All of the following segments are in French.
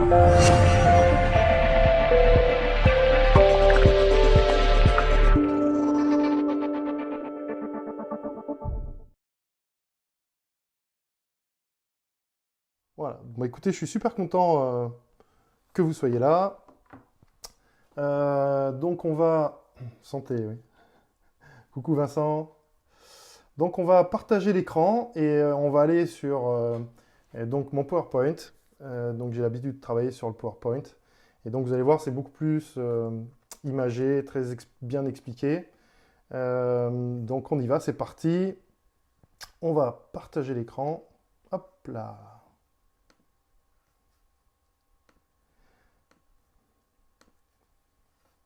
Voilà. Bon, écoutez, je suis super content que vous soyez là. Donc on va... Santé, oui. Coucou Vincent. Donc on va partager l'écran et on va aller sur donc mon PowerPoint. Donc j'ai l'habitude de travailler sur le PowerPoint. Et donc vous allez voir, c'est beaucoup plus imagé, bien expliqué. Donc on y va, c'est parti. On va partager l'écran. Hop là.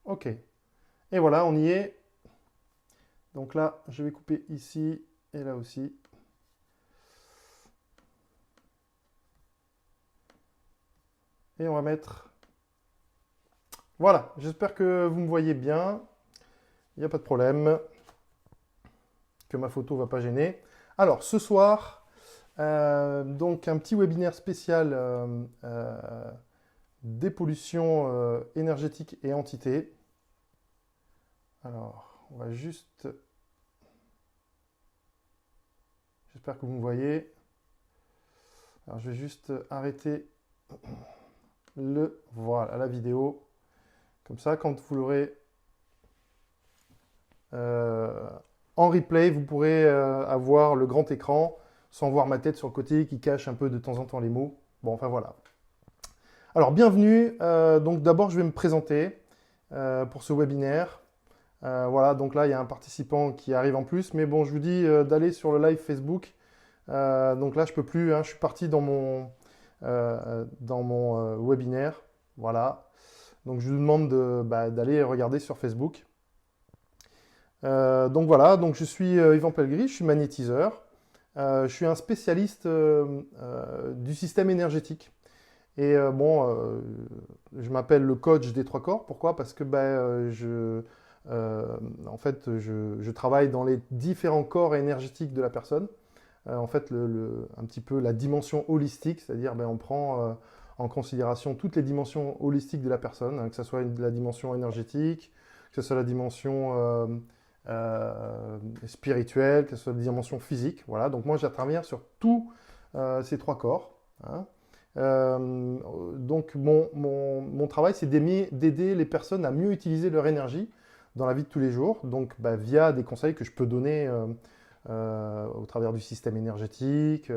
Ok. Et voilà, on y est. Donc là, je vais couper ici et là aussi. Et on va mettre... Voilà, j'espère que vous me voyez bien. Il n'y a pas de problème. Que ma photo ne va pas gêner. Alors, ce soir, donc un petit webinaire spécial dépollution énergétique et entité. Alors, on va juste... J'espère que vous me voyez. Alors, je vais juste arrêter voilà, la vidéo. Comme ça, quand vous l'aurez en replay, vous pourrez avoir le grand écran sans voir ma tête sur le côté qui cache un peu de temps en temps les mots. Bon, enfin voilà. Alors, bienvenue. Donc, d'abord, je vais me présenter pour ce webinaire. Voilà, donc là, il y a un participant qui arrive en plus. Mais bon, je vous dis d'aller sur le live Facebook. Donc là, je peux plus. Hein, je suis parti dans mon webinaire. Voilà. Donc, je vous demande d'aller regarder sur Facebook. Donc voilà, donc je suis Yvan Pellegris, je suis magnétiseur. Je suis un spécialiste du système énergétique. Et je m'appelle le coach des trois corps. Pourquoi? Parce que en fait, je travaille dans les différents corps énergétiques de la personne. En fait, un petit peu la dimension holistique, c'est-à-dire on prend en considération toutes les dimensions holistiques de la personne, hein, que ce soit la dimension énergétique, que ce soit la dimension spirituelle, que ce soit la dimension physique. Voilà, donc moi j'interviens sur tous ces trois corps. Hein. Donc mon travail, c'est d'aider les personnes à mieux utiliser leur énergie dans la vie de tous les jours, donc via des conseils que je peux donner au travers du système énergétique,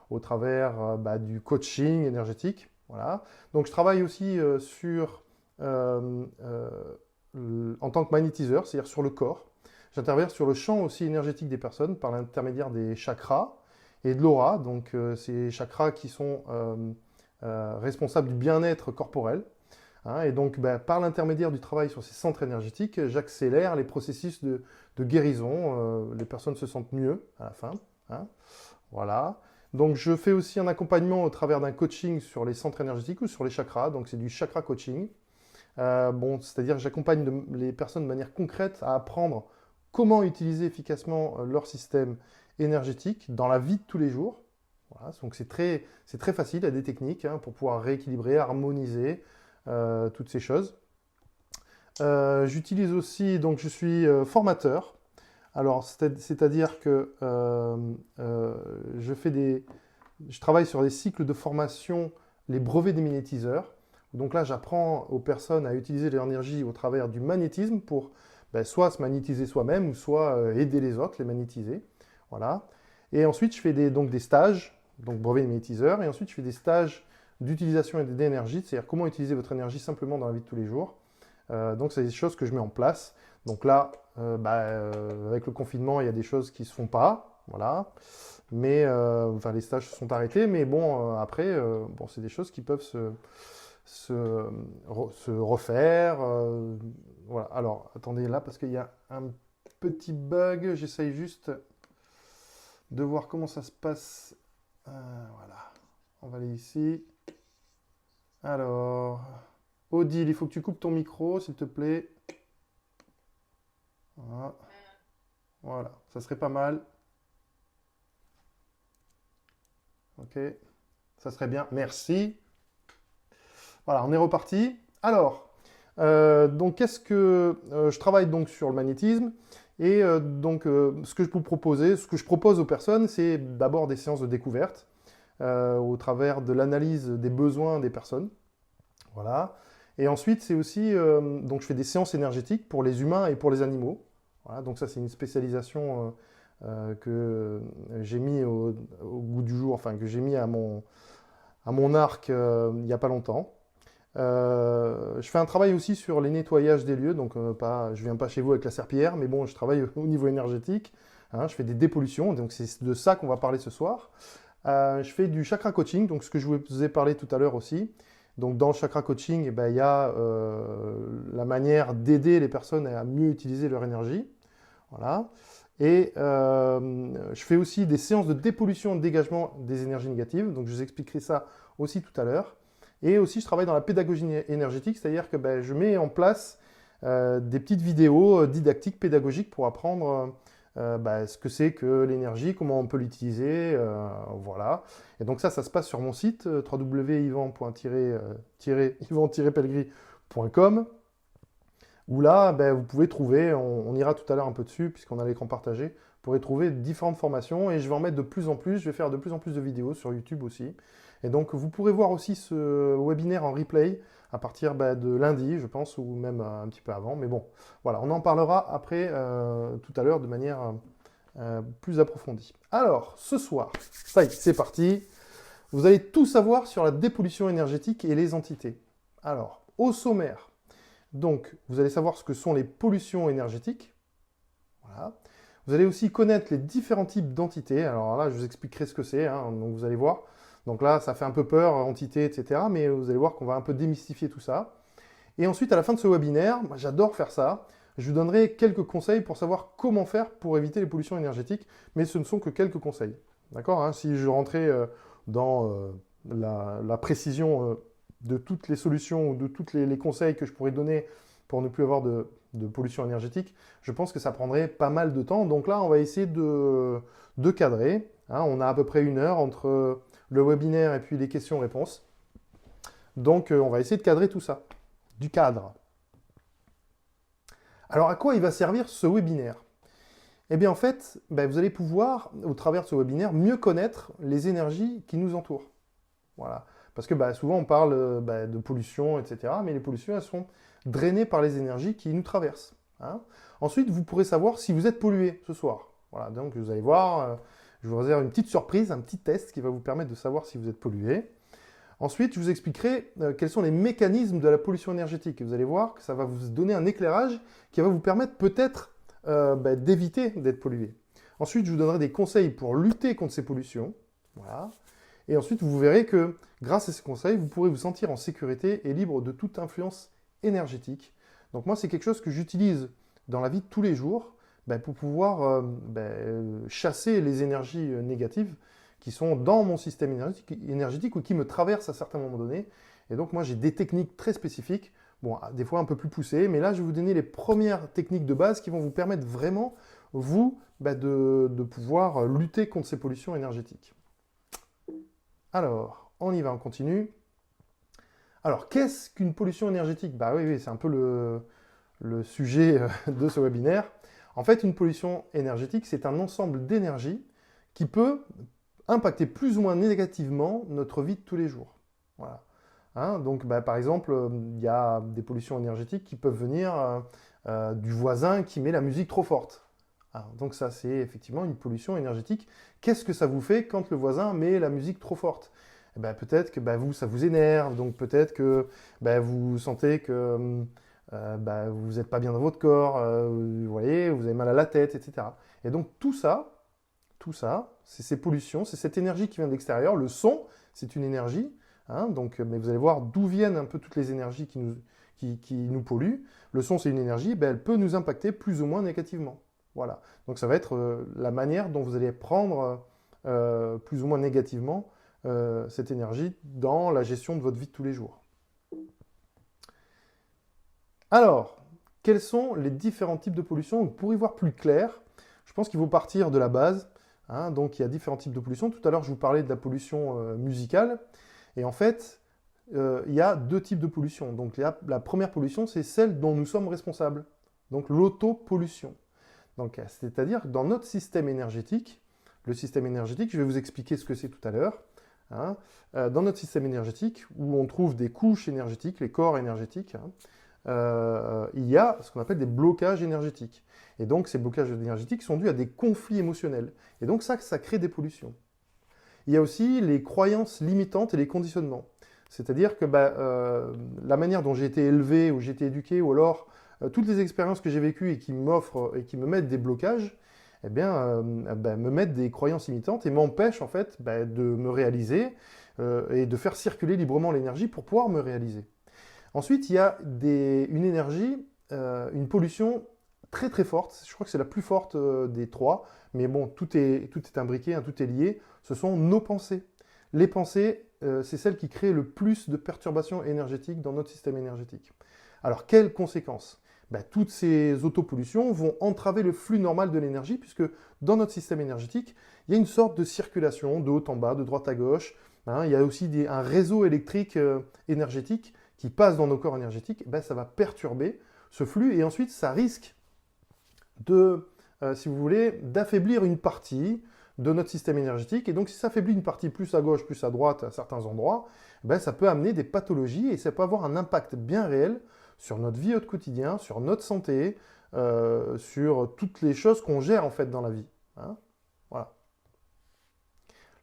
au travers du coaching énergétique. Voilà. Donc je travaille aussi en tant que magnétiseur, c'est-à-dire sur le corps. J'interviens sur le champ aussi énergétique des personnes par l'intermédiaire des chakras et de l'aura, donc ces chakras qui sont responsables du bien-être corporel. Hein, et donc, par l'intermédiaire du travail sur ces centres énergétiques, j'accélère les processus de guérison. Les personnes se sentent mieux à la fin. Hein, voilà. Donc, je fais aussi un accompagnement au travers d'un coaching sur les centres énergétiques ou sur les chakras. Donc, c'est du chakra coaching. C'est-à-dire que j'accompagne les personnes de manière concrète à apprendre comment utiliser efficacement leur système énergétique dans la vie de tous les jours. Voilà, donc c'est très facile, il y a des techniques hein, pour pouvoir rééquilibrer, harmoniser toutes ces choses. J'utilise aussi, donc je suis formateur. Alors, c'est-à-dire que je travaille sur des cycles de formation, les brevets des magnétiseurs. Donc là, j'apprends aux personnes à utiliser leur énergie au travers du magnétisme pour soit se magnétiser soi-même ou soit aider les autres, les magnétiser. Voilà. Et ensuite, je fais donc des stages, donc brevet de magnétiseur, et ensuite je fais des stages d'utilisation d'énergie, c'est-à-dire comment utiliser votre énergie simplement dans la vie de tous les jours. Donc c'est des choses que je mets en place. Donc là, avec le confinement, il y a des choses qui ne se font pas, voilà. Mais les stages se sont arrêtés, mais bon, après, c'est des choses qui peuvent se refaire. Voilà. Alors, attendez là, parce qu'il y a un petit bug. J'essaye juste de voir comment ça se passe. Voilà. On va aller ici. Alors, Odile, il faut que tu coupes ton micro, s'il te plaît. Voilà. Voilà, ça serait pas mal. Ok, ça serait bien. Merci. Voilà, on est reparti. Alors, donc qu'est-ce que je travaille donc sur le magnétisme et ce que je peux proposer, ce que je propose aux personnes, c'est d'abord des séances de découverte au travers de l'analyse des besoins des personnes. Voilà. Et ensuite, c'est aussi donc je fais des séances énergétiques pour les humains et pour les animaux. Voilà, donc ça c'est une spécialisation que j'ai mis au goût du jour, enfin que j'ai mis à mon arc il n'y a pas longtemps. Je fais un travail aussi sur les nettoyages des lieux, donc je viens pas chez vous avec la serpillière, mais bon, je travaille au niveau énergétique. Hein, je fais des dépollutions, donc c'est de ça qu'on va parler ce soir. Je fais du chakra coaching, donc ce que je vous ai parlé tout à l'heure aussi. Donc dans le chakra coaching, eh ben, il y a la manière d'aider les personnes à mieux utiliser leur énergie. Voilà. Et je fais aussi des séances de dépollution et de dégagement des énergies négatives. Donc je vous expliquerai ça aussi tout à l'heure. Et aussi je travaille dans la pédagogie énergétique, c'est-à-dire que je mets en place des petites vidéos didactiques, pédagogiques pour apprendre ce que c'est que l'énergie, comment on peut l'utiliser, voilà. Et donc ça se passe sur mon site www.yvan-pellegris.com où là, vous pouvez trouver, on ira tout à l'heure un peu dessus, puisqu'on a l'écran partagé, vous pourrez trouver différentes formations, et je vais en mettre de plus en plus, je vais faire de plus en plus de vidéos sur YouTube aussi. Et donc, vous pourrez voir aussi ce webinaire en replay à partir de lundi, je pense, ou même un petit peu avant. Mais bon, voilà, on en parlera après, tout à l'heure, de manière plus approfondie. Alors, ce soir, ça y est, c'est parti. Vous allez tout savoir sur la dépollution énergétique et les entités. Alors, au sommaire, donc, vous allez savoir ce que sont les pollutions énergétiques. Voilà. Vous allez aussi connaître les différents types d'entités. Alors là, je vous expliquerai ce que c'est, hein, donc vous allez voir. Donc là, ça fait un peu peur, entité, etc. Mais vous allez voir qu'on va un peu démystifier tout ça. Et ensuite, à la fin de ce webinaire, moi, j'adore faire ça. Je vous donnerai quelques conseils pour savoir comment faire pour éviter les pollutions énergétiques. Mais ce ne sont que quelques conseils. D'accord, hein. Si je rentrais dans la précision de toutes les solutions ou de tous les conseils que je pourrais donner pour ne plus avoir de pollution énergétique, je pense que ça prendrait pas mal de temps. Donc là, on va essayer de cadrer. Hein. On a à peu près 1 heure entre le webinaire et puis les questions-réponses. Donc, on va essayer de cadrer tout ça. Du cadre. Alors, à quoi il va servir ce webinaire? Eh bien, en fait, vous allez pouvoir, au travers de ce webinaire, mieux connaître les énergies qui nous entourent. Voilà. Parce que souvent, on parle de pollution, etc. Mais les pollutions, elles sont drainées par les énergies qui nous traversent. Hein. Ensuite, vous pourrez savoir si vous êtes pollué ce soir. Voilà, donc vous allez voir, je vous réserve une petite surprise, un petit test qui va vous permettre de savoir si vous êtes pollué. Ensuite, je vous expliquerai quels sont les mécanismes de la pollution énergétique. Et vous allez voir que ça va vous donner un éclairage qui va vous permettre peut-être d'éviter d'être pollué. Ensuite, je vous donnerai des conseils pour lutter contre ces pollutions. Voilà. Et ensuite, vous verrez que grâce à ces conseils, vous pourrez vous sentir en sécurité et libre de toute influence énergétique. Donc moi, c'est quelque chose que j'utilise dans la vie de tous les jours pour pouvoir chasser les énergies négatives qui sont dans mon système énergétique ou qui me traversent à certains moments donnés. Et donc moi, j'ai des techniques très spécifiques, bon, des fois un peu plus poussées, mais là, je vais vous donner les premières techniques de base qui vont vous permettre vraiment, vous, de pouvoir lutter contre ces pollutions énergétiques. Alors, on y va, on continue. Alors, qu'est-ce qu'une pollution énergétique? Oui, c'est un peu le sujet de ce webinaire. En fait, une pollution énergétique, c'est un ensemble d'énergie qui peut impacter plus ou moins négativement notre vie de tous les jours. Voilà. Hein, donc, par exemple, il y a des pollutions énergétiques qui peuvent venir du voisin qui met la musique trop forte. Donc ça, c'est effectivement une pollution énergétique. Qu'est-ce que ça vous fait quand le voisin met la musique trop forte? Peut-être que vous, ça vous énerve, donc peut-être que vous sentez que vous n'êtes pas bien dans votre corps, vous voyez, vous avez mal à la tête, etc. Et donc tout ça, c'est ces pollutions, c'est cette énergie qui vient de l'extérieur. Le son, c'est une énergie. Hein, donc, mais vous allez voir d'où viennent un peu toutes les énergies qui nous polluent. Le son, c'est une énergie, elle peut nous impacter plus ou moins négativement. Voilà. Donc ça va être la manière dont vous allez prendre plus ou moins négativement cette énergie dans la gestion de votre vie de tous les jours. Alors, quels sont les différents types de pollution? Pour y voir plus clair, je pense qu'il faut partir de la base. Hein, donc il y a différents types de pollution. Tout à l'heure, je vous parlais de la pollution musicale. Et en fait, il y a deux types de pollution. Donc la première pollution, c'est celle dont nous sommes responsables. Donc l'autopollution. Donc, c'est-à-dire que dans notre système énergétique, le système énergétique, je vais vous expliquer ce que c'est tout à l'heure, hein, dans notre système énergétique, où on trouve des couches énergétiques, les corps énergétiques, hein, il y a ce qu'on appelle des blocages énergétiques. Et donc ces blocages énergétiques sont dus à des conflits émotionnels. Et donc ça crée des pollutions. Il y a aussi les croyances limitantes et les conditionnements. C'est-à-dire que la manière dont j'ai été élevé, ou j'ai été éduqué, ou alors toutes les expériences que j'ai vécues et qui m'offrent et qui me mettent des blocages, eh bien, me mettent des croyances limitantes et m'empêchent en fait de me réaliser et de faire circuler librement l'énergie pour pouvoir me réaliser. Ensuite, il y a une énergie, une pollution très très forte. Je crois que c'est la plus forte des trois, mais bon, tout est imbriqué, hein, tout est lié. Ce sont nos pensées. Les pensées, c'est celles qui créent le plus de perturbations énergétiques dans notre système énergétique. Alors, quelles conséquences? Toutes ces autopollutions vont entraver le flux normal de l'énergie, puisque dans notre système énergétique, il y a une sorte de circulation de haut en bas, de droite à gauche. Hein, il y a aussi un réseau électrique énergétique qui passe dans nos corps énergétiques. Ça va perturber ce flux, et ensuite, ça risque si vous voulez, d'affaiblir une partie de notre système énergétique. Et donc, si ça affaiblit une partie plus à gauche, plus à droite, à certains endroits, ça peut amener des pathologies et ça peut avoir un impact bien réel sur notre vie au quotidien, sur notre santé, sur toutes les choses qu'on gère en fait dans la vie. Hein, voilà.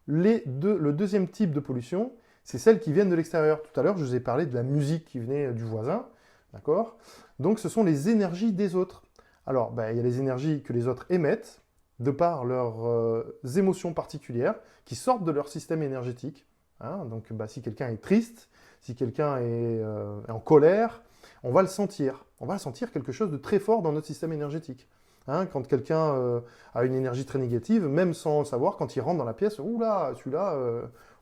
Le deuxième type de pollution, c'est celles qui viennent de l'extérieur. Tout à l'heure, je vous ai parlé de la musique qui venait du voisin. D'accord ? Donc, ce sont les énergies des autres. Alors, il y a les énergies que les autres émettent, de par leurs émotions particulières, qui sortent de leur système énergétique. Hein, donc, si quelqu'un est triste, si quelqu'un est en colère, on va le sentir. On va sentir quelque chose de très fort dans notre système énergétique. Hein, quand quelqu'un a une énergie très négative, même sans le savoir, quand il rentre dans la pièce, oula, celui-là,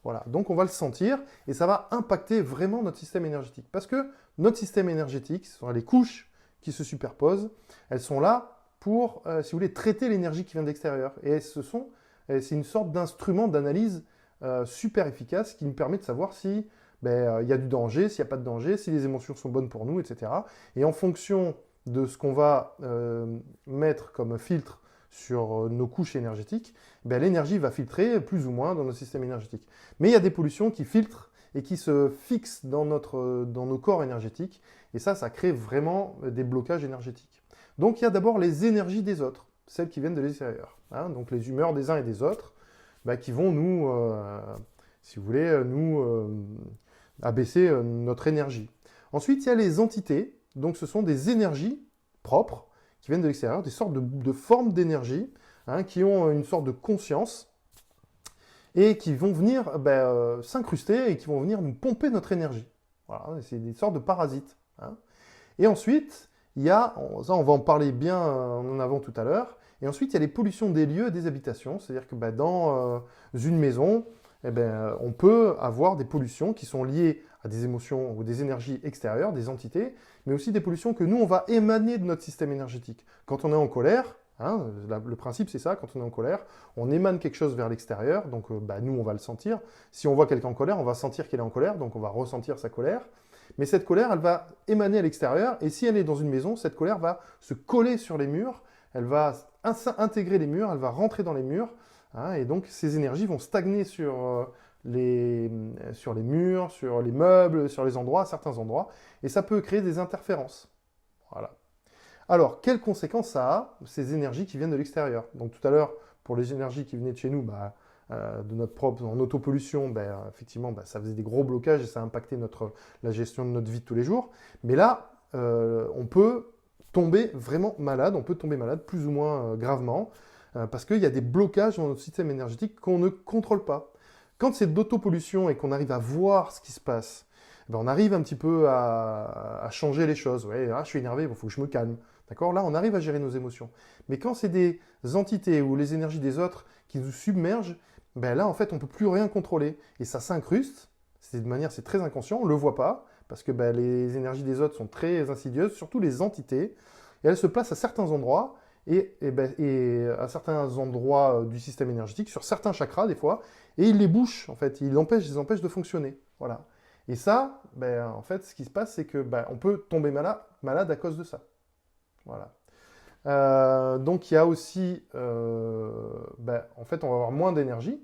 voilà. Donc, on va le sentir et ça va impacter vraiment notre système énergétique. Parce que notre système énergétique, ce sont les couches qui se superposent, elles sont là pour, si vous voulez, traiter l'énergie qui vient de l'extérieur. Et c'est une sorte d'instrument d'analyse super efficace qui nous permet de savoir si il y a du danger, s'il n'y a pas de danger, si les émotions sont bonnes pour nous, etc. Et en fonction de ce qu'on va mettre comme filtre sur nos couches énergétiques, l'énergie va filtrer plus ou moins dans notre système énergétique. Mais il y a des pollutions qui filtrent et qui se fixent dans nos corps énergétiques. Et ça crée vraiment des blocages énergétiques. Donc il y a d'abord les énergies des autres, celles qui viennent de l'extérieur. Hein, donc les humeurs des uns et des autres, qui vont nous, si vous voulez, abaisser notre énergie. Ensuite, il y a les entités. Donc ce sont des énergies propres qui viennent de l'extérieur, des sortes de formes d'énergie, hein, qui ont une sorte de conscience et qui vont venir s'incruster et qui vont venir nous pomper notre énergie. Voilà, c'est des sortes de parasites. Hein. Et ensuite, il y a, ça on va en parler bien en avant tout à l'heure, et ensuite il y a les pollutions des lieux et des habitations, c'est-à-dire que dans une maison, on peut avoir des pollutions qui sont liées à des émotions ou des énergies extérieures, des entités, mais aussi des pollutions que nous on va émaner de notre système énergétique. Quand on est en colère, hein, le principe c'est ça, quand on est en colère, on émane quelque chose vers l'extérieur, donc nous on va le sentir. Si on voit quelqu'un en colère, on va sentir qu'il est en colère, donc on va ressentir sa colère. Mais cette colère, elle va émaner à l'extérieur, et si elle est dans une maison, cette colère va se coller sur les murs, elle va intégrer les murs, elle va rentrer dans les murs, hein, et donc ces énergies vont stagner sur les murs, sur les meubles, sur les endroits, certains endroits, et ça peut créer des interférences. Voilà. Alors, quelles conséquences ça a, ces énergies qui viennent de l'extérieur? Donc tout à l'heure, pour les énergies qui venaient de chez nous, de notre propre, en autopollution, effectivement, ça faisait des gros blocages et ça impactait la gestion de notre vie de tous les jours. Mais là, on peut tomber vraiment malade, on peut tomber malade plus ou moins gravement, parce qu'il y a des blocages dans notre système énergétique qu'on ne contrôle pas. Quand c'est d'autopollution et qu'on arrive à voir ce qui se passe, on arrive un petit peu à changer les choses. Ouais, je suis énervé, il faut que je me calme. D'accord? Là, on arrive à gérer nos émotions. Mais quand c'est des entités ou les énergies des autres qui nous submergent, là, en fait, on ne peut plus rien contrôler. Et ça s'incruste. C'est très inconscient, on ne le voit pas, parce que les énergies des autres sont très insidieuses, surtout les entités. Et elles se placent à certains endroits, et à certains endroits du système énergétique, sur certains chakras, des fois, et ils les bouchent, en fait. Ils les empêchent de fonctionner. Voilà. Et ça, ben, en fait, ce qui se passe, c'est que ben, on peut tomber malade à cause de ça. Voilà. Donc il y a aussi, ben, en fait, on va avoir moins d'énergie.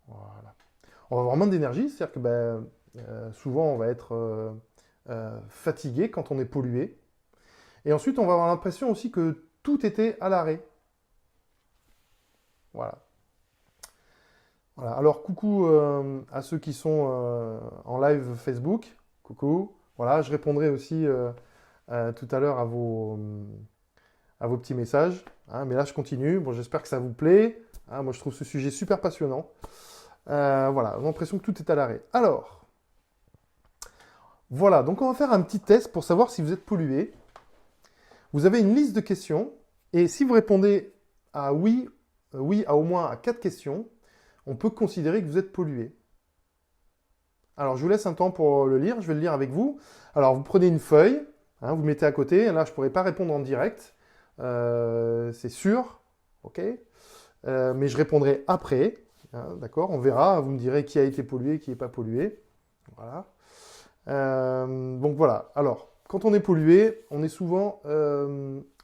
Voilà. On va avoir moins d'énergie, c'est-à-dire que ben, souvent on va être fatigué quand on est pollué. Et ensuite, on va avoir l'impression aussi que tout était à l'arrêt. Voilà. Voilà. Alors, coucou à ceux qui sont en live Facebook. Coucou. Voilà, je répondrai aussi tout à l'heure à vos petits messages. Hein, mais là, je continue. Bon, j'espère que ça vous plaît. Hein, moi, je trouve ce sujet super passionnant. Voilà, j'ai l'impression que tout est à l'arrêt. Alors, voilà. Donc, on va faire un petit test pour savoir si vous êtes pollué. Vous avez une liste de questions. Et si vous répondez à oui, oui à au moins à 4 questions, on peut considérer que vous êtes pollué. Alors, je vous laisse un temps pour le lire. Je vais le lire avec vous. Alors, vous prenez une feuille, hein, vous mettez à côté. Là, je ne pourrai pas répondre en direct. C'est sûr. OK. Mais je répondrai après. Hein, d'accord. On verra. Vous me direz qui a été pollué, qui n'est pas pollué. Voilà. Donc, voilà. Alors, quand on est pollué, on est souvent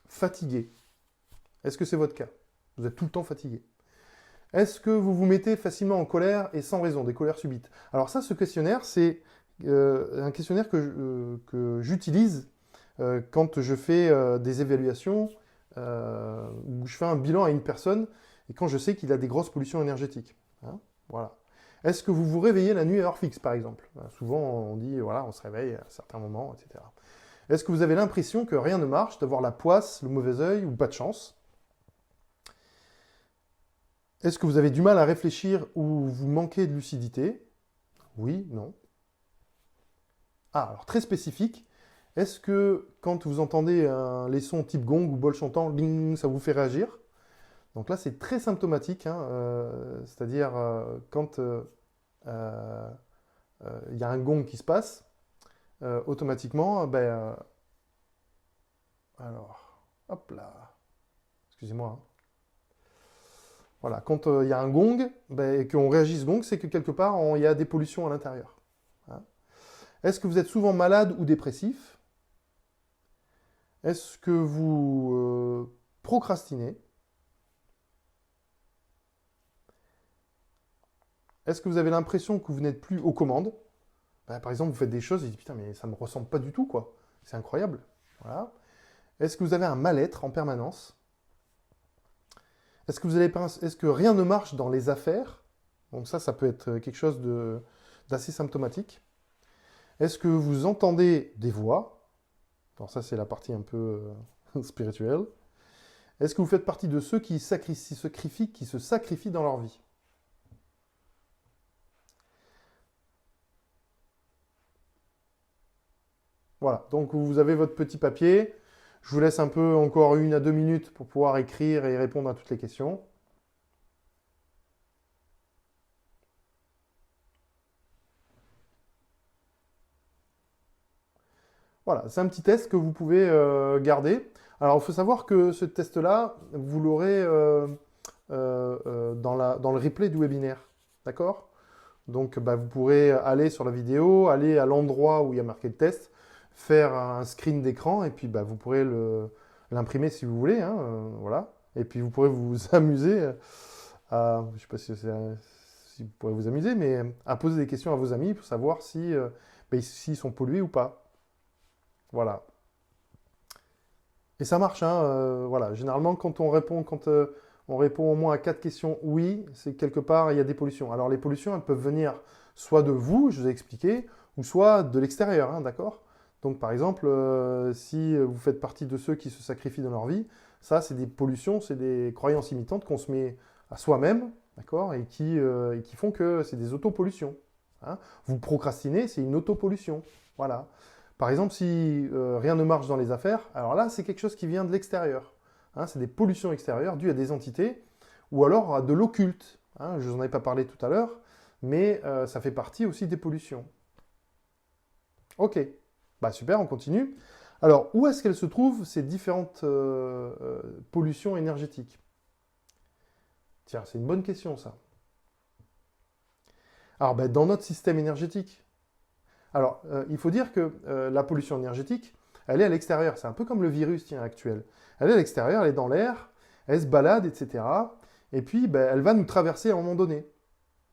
fatigué. Est-ce que c'est votre cas? Vous êtes tout le temps fatigué. Est-ce que vous vous mettez facilement en colère et sans raison, des colères subites? Alors ça, ce questionnaire, c'est un questionnaire que j'utilise quand je fais des évaluations, où je fais un bilan à une personne, et quand je sais qu'il a des grosses pollutions énergétiques. Hein, voilà. Est-ce que vous vous réveillez la nuit à heure fixe, par exemple? Souvent, on dit, voilà, on se réveille à certains moments, etc. Est-ce que vous avez l'impression que rien ne marche, d'avoir la poisse, le mauvais œil, ou pas de chance? Est-ce que vous avez du mal à réfléchir ou vous manquez de lucidité? Oui, non. Ah, alors très spécifique. Est-ce que quand vous entendez les sons type gong ou bol chantant, ding, ça vous fait réagir? Donc là, c'est très symptomatique. Hein, c'est-à-dire quand il y a un gong qui se passe, automatiquement, ben, alors, hop là, excusez-moi. Hein. Voilà, quand il y a un gong, ben, et qu'on réagisse gong, c'est que quelque part, il y a des pollutions à l'intérieur. Hein. Est-ce que vous êtes souvent malade ou dépressif? Est-ce que vous procrastinez? Est-ce que vous avez l'impression que vous n'êtes plus aux commandes? Ben, par exemple, vous faites des choses et vous dites, putain, mais ça ne me ressemble pas du tout, quoi. C'est incroyable. Voilà. Est-ce que vous avez un mal-être en permanence? Est-ce que rien ne marche dans les affaires? Donc ça peut être quelque chose d'assez symptomatique. Est-ce que vous entendez des voix? Alors ça, c'est la partie un peu spirituelle. Est-ce que vous faites partie de ceux qui se sacrifient dans leur vie? Voilà, donc vous avez votre petit papier. Je vous laisse un peu encore 1 à 2 minutes pour pouvoir écrire et répondre à toutes les questions. Voilà, c'est un petit test que vous pouvez garder. Alors, il faut savoir que ce test-là, vous l'aurez dans le replay du webinaire. D'accord? Donc, bah, vous pourrez aller sur la vidéo, aller à l'endroit où il y a marqué le test, faire un screen d'écran, et puis bah, vous pourrez l'imprimer si vous voulez. Hein, voilà. Et puis, vous pourrez vous amuser je ne sais pas si vous pourrez vous amuser, mais à poser des questions à vos amis pour savoir s'ils sont pollués ou pas. Voilà. Et ça marche, hein, voilà. Généralement, quand on répond au moins à 4 questions oui, c'est que quelque part, il y a des pollutions. Alors, les pollutions, elles peuvent venir soit de vous, je vous ai expliqué, ou soit de l'extérieur, hein, d'accord? Donc, par exemple, si vous faites partie de ceux qui se sacrifient dans leur vie, ça, c'est des pollutions, c'est des croyances imitantes qu'on se met à soi-même, d'accord? Et qui font que c'est des autopollutions. Hein. Vous procrastinez, c'est une autopollution. Voilà. Par exemple, si rien ne marche dans les affaires, alors là, c'est quelque chose qui vient de l'extérieur. Hein, c'est des pollutions extérieures dues à des entités ou alors à de l'occulte. Hein, je vous en avais pas parlé tout à l'heure, mais ça fait partie aussi des pollutions. Ok, bah super, on continue. Alors, où est-ce qu'elles se trouvent, ces différentes pollutions énergétiques? Tiens, c'est une bonne question, ça. Alors, ben, dans notre système énergétique. Alors, il faut dire que la pollution énergétique, elle est à l'extérieur. C'est un peu comme le virus actuel. Elle est à l'extérieur, elle est dans l'air, elle se balade, etc. Et puis, ben, elle va nous traverser à un moment donné.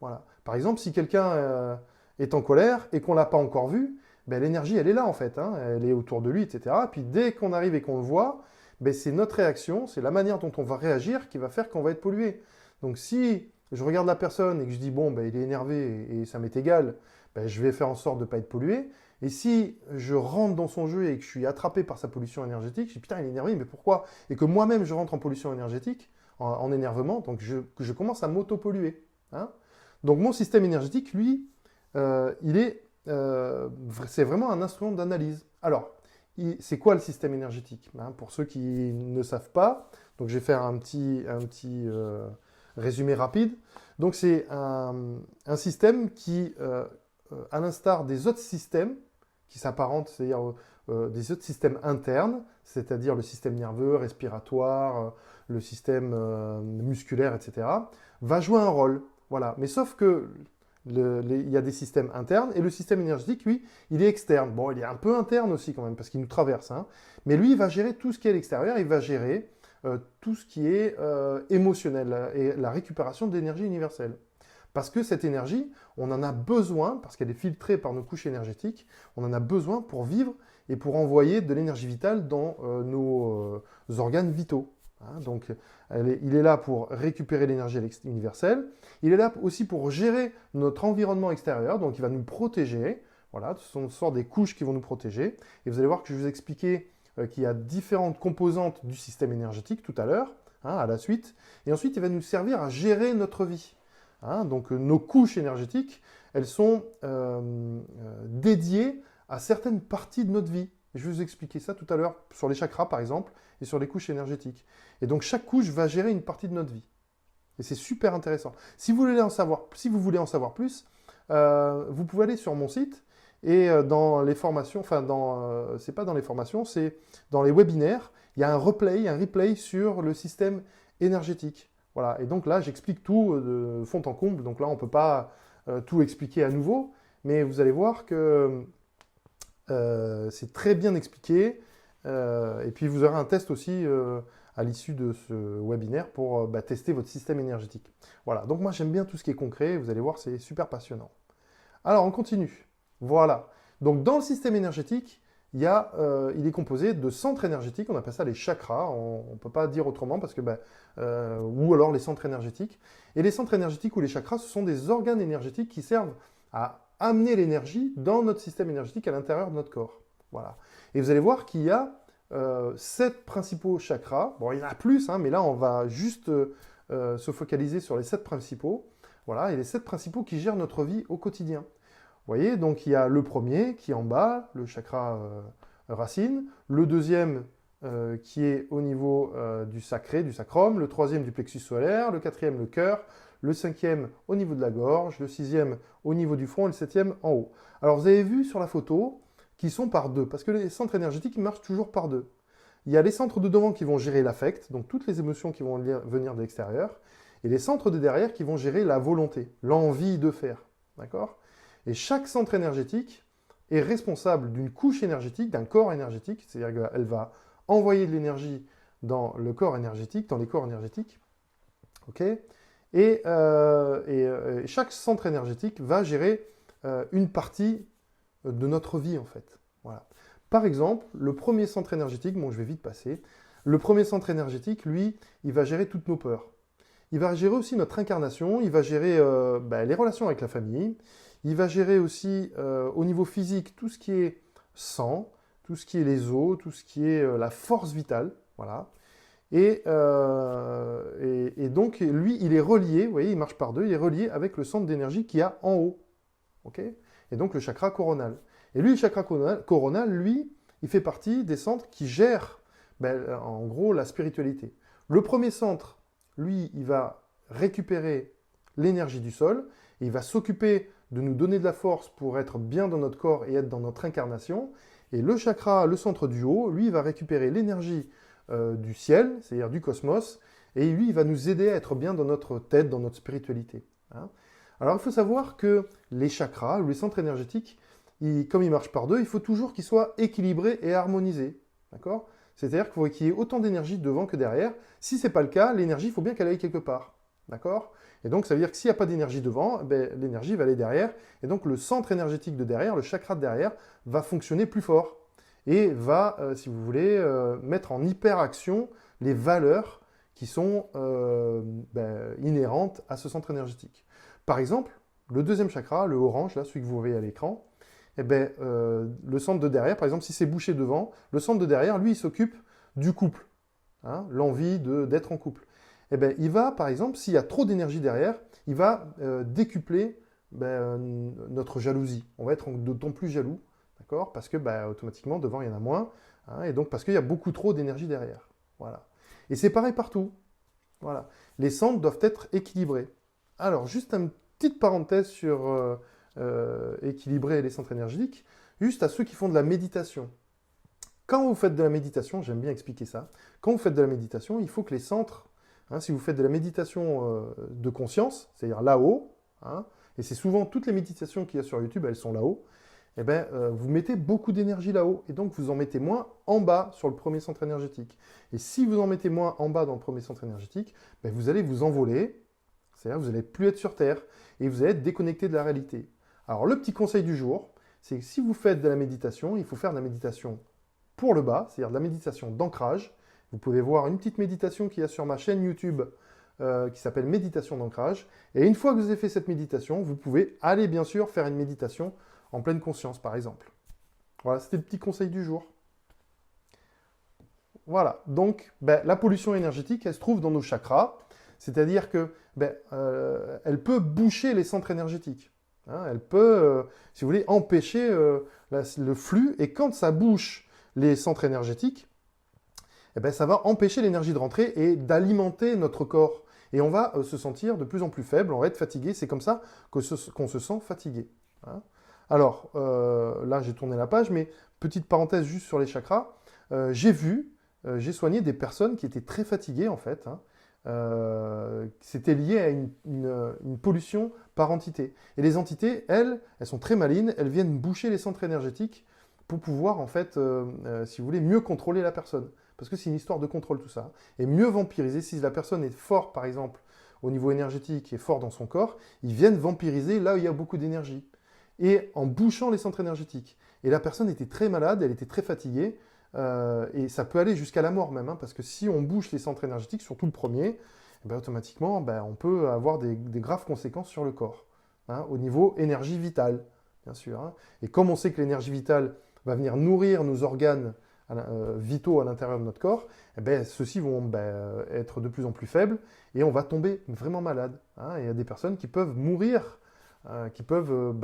Voilà. Par exemple, si quelqu'un est en colère et qu'on ne l'a pas encore vu, ben, l'énergie, elle est là en fait. Hein. Elle est autour de lui, etc. Puis dès qu'on arrive et qu'on le voit, ben, c'est notre réaction, c'est la manière dont on va réagir qui va faire qu'on va être pollué. Donc si je regarde la personne et que je dis, bon, ben, il est énervé et ça m'est égal, ben, je vais faire en sorte de ne pas être pollué. Et si je rentre dans son jeu et que je suis attrapé par sa pollution énergétique, je dis, putain, il est énervé, mais pourquoi? Et que moi-même, je rentre en pollution énergétique, en énervement, donc je commence à m'auto-polluer. Hein. Donc mon système énergétique, lui, c'est vraiment un instrument d'analyse. Alors, c'est quoi le système énergétique? Hein, pour ceux qui ne savent pas, donc je vais faire un petit résumé rapide. Donc c'est un système qui, à l'instar des autres systèmes, qui s'apparentent, c'est-à-dire des autres systèmes internes, c'est-à-dire le système nerveux, respiratoire, le système musculaire, etc., va jouer un rôle. Voilà. Mais sauf que il y a des systèmes internes et le système énergétique, lui, il est externe. Bon, il est un peu interne aussi quand même parce qu'il nous traverse. Hein. Mais lui, il va gérer tout ce qui est à l'extérieur. Il va gérer tout ce qui est émotionnel et la récupération d'énergie universelle. Parce que cette énergie, on en a besoin, parce qu'elle est filtrée par nos couches énergétiques, on en a besoin pour vivre et pour envoyer de l'énergie vitale dans nos organes vitaux. Hein, donc, il est là pour récupérer l'énergie universelle. Il est là aussi pour gérer notre environnement extérieur. Donc, il va nous protéger. Voilà, ce sont une sorte des couches qui vont nous protéger. Et vous allez voir que je vais vous expliquer qu'il y a différentes composantes du système énergétique tout à l'heure, hein, à la suite. Et ensuite, il va nous servir à gérer notre vie. Hein, donc, nos couches énergétiques, elles sont dédiées à certaines parties de notre vie. Je vais vous expliquer ça tout à l'heure sur les chakras, par exemple, et sur les couches énergétiques. Et donc, chaque couche va gérer une partie de notre vie. Et c'est super intéressant. Si vous voulez en savoir plus, vous pouvez aller sur mon site et dans les formations, enfin, c'est pas dans les formations, c'est dans les webinaires, il y a un replay sur le système énergétique. Voilà. Et donc là, j'explique tout de fond en comble. Donc là, on ne peut pas tout expliquer à nouveau, mais vous allez voir que c'est très bien expliqué. Et puis vous aurez un test aussi à l'issue de ce webinaire pour tester votre système énergétique. Voilà, donc moi j'aime bien tout ce qui est concret, vous allez voir, c'est super passionnant. Alors on continue. Voilà. Donc dans le système énergétique, il est composé de centres énergétiques, on appelle ça les chakras, on ne peut pas dire autrement, parce que, ou alors les centres énergétiques. Et les centres énergétiques ou les chakras, ce sont des organes énergétiques qui servent à amener l'énergie dans notre système énergétique à l'intérieur de notre corps. Voilà. Et vous allez voir qu'il y a 7 principaux chakras. Bon, il y en a plus, hein, mais là, on va juste se focaliser sur les 7 principaux. Voilà, et les 7 principaux qui gèrent notre vie au quotidien. Vous voyez, donc il y a le premier qui est en bas, le chakra racine. Le deuxième qui est au niveau du sacré, du sacrum. Le troisième du plexus solaire. Le quatrième, le cœur. Le cinquième au niveau de la gorge. Le sixième au niveau du front. Et le septième en haut. Alors vous avez vu sur la photo qui sont par deux, parce que les centres énergétiques ils marchent toujours par deux. Il y a les centres de devant qui vont gérer l'affect, donc toutes les émotions qui vont venir de l'extérieur, et les centres de derrière qui vont gérer la volonté, l'envie de faire. D'accord ? Et chaque centre énergétique est responsable d'une couche énergétique, d'un corps énergétique, c'est-à-dire qu'elle va envoyer de l'énergie dans le corps énergétique, dans les corps énergétiques. Ok ? Et chaque centre énergétique va gérer une partie de notre vie, en fait. Voilà. Par exemple, le premier centre énergétique, bon, je vais vite passer, le premier centre énergétique, lui, il va gérer toutes nos peurs. Il va gérer aussi notre incarnation, il va gérer les relations avec la famille, il va gérer aussi, au niveau physique, tout ce qui est sang, tout ce qui est les os, tout ce qui est la force vitale, voilà. Et donc, lui, il est relié, vous voyez, il marche par deux, il est relié avec le centre d'énergie qu'il y a en haut. Okay, et donc le chakra coronal. Et lui, le chakra coronal, lui, il fait partie des centres qui gèrent, en gros, la spiritualité. Le premier centre, lui, il va récupérer l'énergie du sol, et il va s'occuper de nous donner de la force pour être bien dans notre corps et être dans notre incarnation. Et le chakra, le centre du haut, lui, il va récupérer l'énergie du ciel, c'est-à-dire du cosmos, et lui, il va nous aider à être bien dans notre tête, dans notre spiritualité. Hein. Alors, il faut savoir que les chakras, ou les centres énergétiques, comme ils marchent par deux, il faut toujours qu'ils soient équilibrés et harmonisés. D'accord? C'est-à-dire qu'il faut qu'il y ait autant d'énergie devant que derrière. Si ce n'est pas le cas, l'énergie, il faut bien qu'elle aille quelque part. D'accord? Et donc, ça veut dire que s'il n'y a pas d'énergie devant, l'énergie va aller derrière. Et donc, le centre énergétique de derrière, le chakra de derrière, va fonctionner plus fort. Et va, si vous voulez, mettre en hyperaction les valeurs qui sont inhérentes à ce centre énergétique. Par exemple, le deuxième chakra, le orange, là, celui que vous voyez à l'écran, le centre de derrière, par exemple, si c'est bouché devant, le centre de derrière, lui, il s'occupe du couple, hein, l'envie d'être en couple. Il va, par exemple, s'il y a trop d'énergie derrière, il va décupler notre jalousie. On va être d'autant plus jaloux, d'accord? Parce que automatiquement, devant, il y en a moins, hein, et donc parce qu'il y a beaucoup trop d'énergie derrière. Voilà. Et c'est pareil partout. Voilà. Les centres doivent être équilibrés. Alors, juste une petite parenthèse sur équilibrer les centres énergétiques, juste à ceux qui font de la méditation. Quand vous faites de la méditation, j'aime bien expliquer ça, quand vous faites de la méditation, il faut que les centres, hein, si vous faites de la méditation de conscience, c'est-à-dire là-haut, hein, et c'est souvent toutes les méditations qu'il y a sur YouTube, elles sont là-haut, vous mettez beaucoup d'énergie là-haut, et donc vous en mettez moins en bas sur le premier centre énergétique. Et si vous en mettez moins en bas dans le premier centre énergétique, vous allez vous envoler, c'est-à-dire que vous n'allez plus être sur Terre, et vous allez être déconnecté de la réalité. Alors le petit conseil du jour, c'est que si vous faites de la méditation, il faut faire de la méditation pour le bas, c'est-à-dire de la méditation d'ancrage. Vous pouvez voir une petite méditation qu'il y a sur ma chaîne YouTube qui s'appelle Méditation d'ancrage. Et une fois que vous avez fait cette méditation, vous pouvez aller bien sûr faire une méditation en pleine conscience, par exemple. Voilà, c'était le petit conseil du jour. Voilà, donc la pollution énergétique, elle se trouve dans nos chakras, c'est-à-dire que elle peut boucher les centres énergétiques. Hein, elle peut, si vous voulez, empêcher le flux, et quand ça bouche les centres énergétiques, ça va empêcher l'énergie de rentrer et d'alimenter notre corps. Et on va se sentir de plus en plus faible, on va être fatigué, c'est comme ça qu'on se sent fatigué. Hein. Alors, là j'ai tourné la page, mais petite parenthèse juste sur les chakras, j'ai soigné des personnes qui étaient très fatiguées en fait, hein. C'était lié à une pollution par entité. Et les entités, elles sont très malines, elles viennent boucher les centres énergétiques pour pouvoir, en fait, si vous voulez, mieux contrôler la personne. Parce que c'est une histoire de contrôle tout ça. Et mieux vampiriser, si la personne est forte, par exemple, au niveau énergétique, et fort dans son corps, ils viennent vampiriser là où il y a beaucoup d'énergie. Et en bouchant les centres énergétiques. Et la personne était très malade, elle était très fatiguée, et ça peut aller jusqu'à la mort même, hein, parce que si on bouche les centres énergétiques, surtout le premier, automatiquement, on peut avoir des graves conséquences sur le corps, hein, au niveau énergie vitale, bien sûr. Hein. Et comme on sait que l'énergie vitale va venir nourrir nos organes vitaux à l'intérieur de notre corps, ceux-ci vont être de plus en plus faibles, et on va tomber vraiment malade. Hein. Il y a des personnes qui peuvent mourir, qui peuvent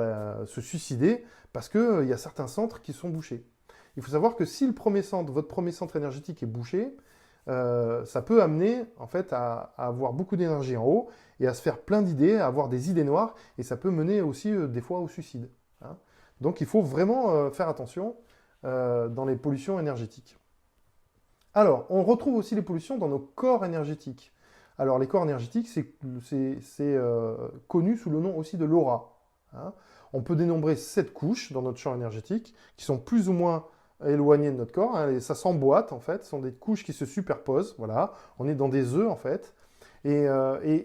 se suicider, parce qu'il y a certains centres qui sont bouchés. Il faut savoir que si votre premier centre énergétique est bouché, ça peut amener en fait à avoir beaucoup d'énergie en haut et à se faire plein d'idées, à avoir des idées noires, et ça peut mener aussi des fois au suicide. Hein. Donc il faut vraiment faire attention dans les pollutions énergétiques. Alors, on retrouve aussi les pollutions dans nos corps énergétiques. Alors les corps énergétiques, c'est connu sous le nom aussi de l'aura. Hein. On peut dénombrer 7 couches dans notre champ énergétique qui sont plus ou moins éloignées de notre corps, hein, et ça s'emboîte en fait, ce sont des couches qui se superposent, voilà, on est dans des œufs en fait, et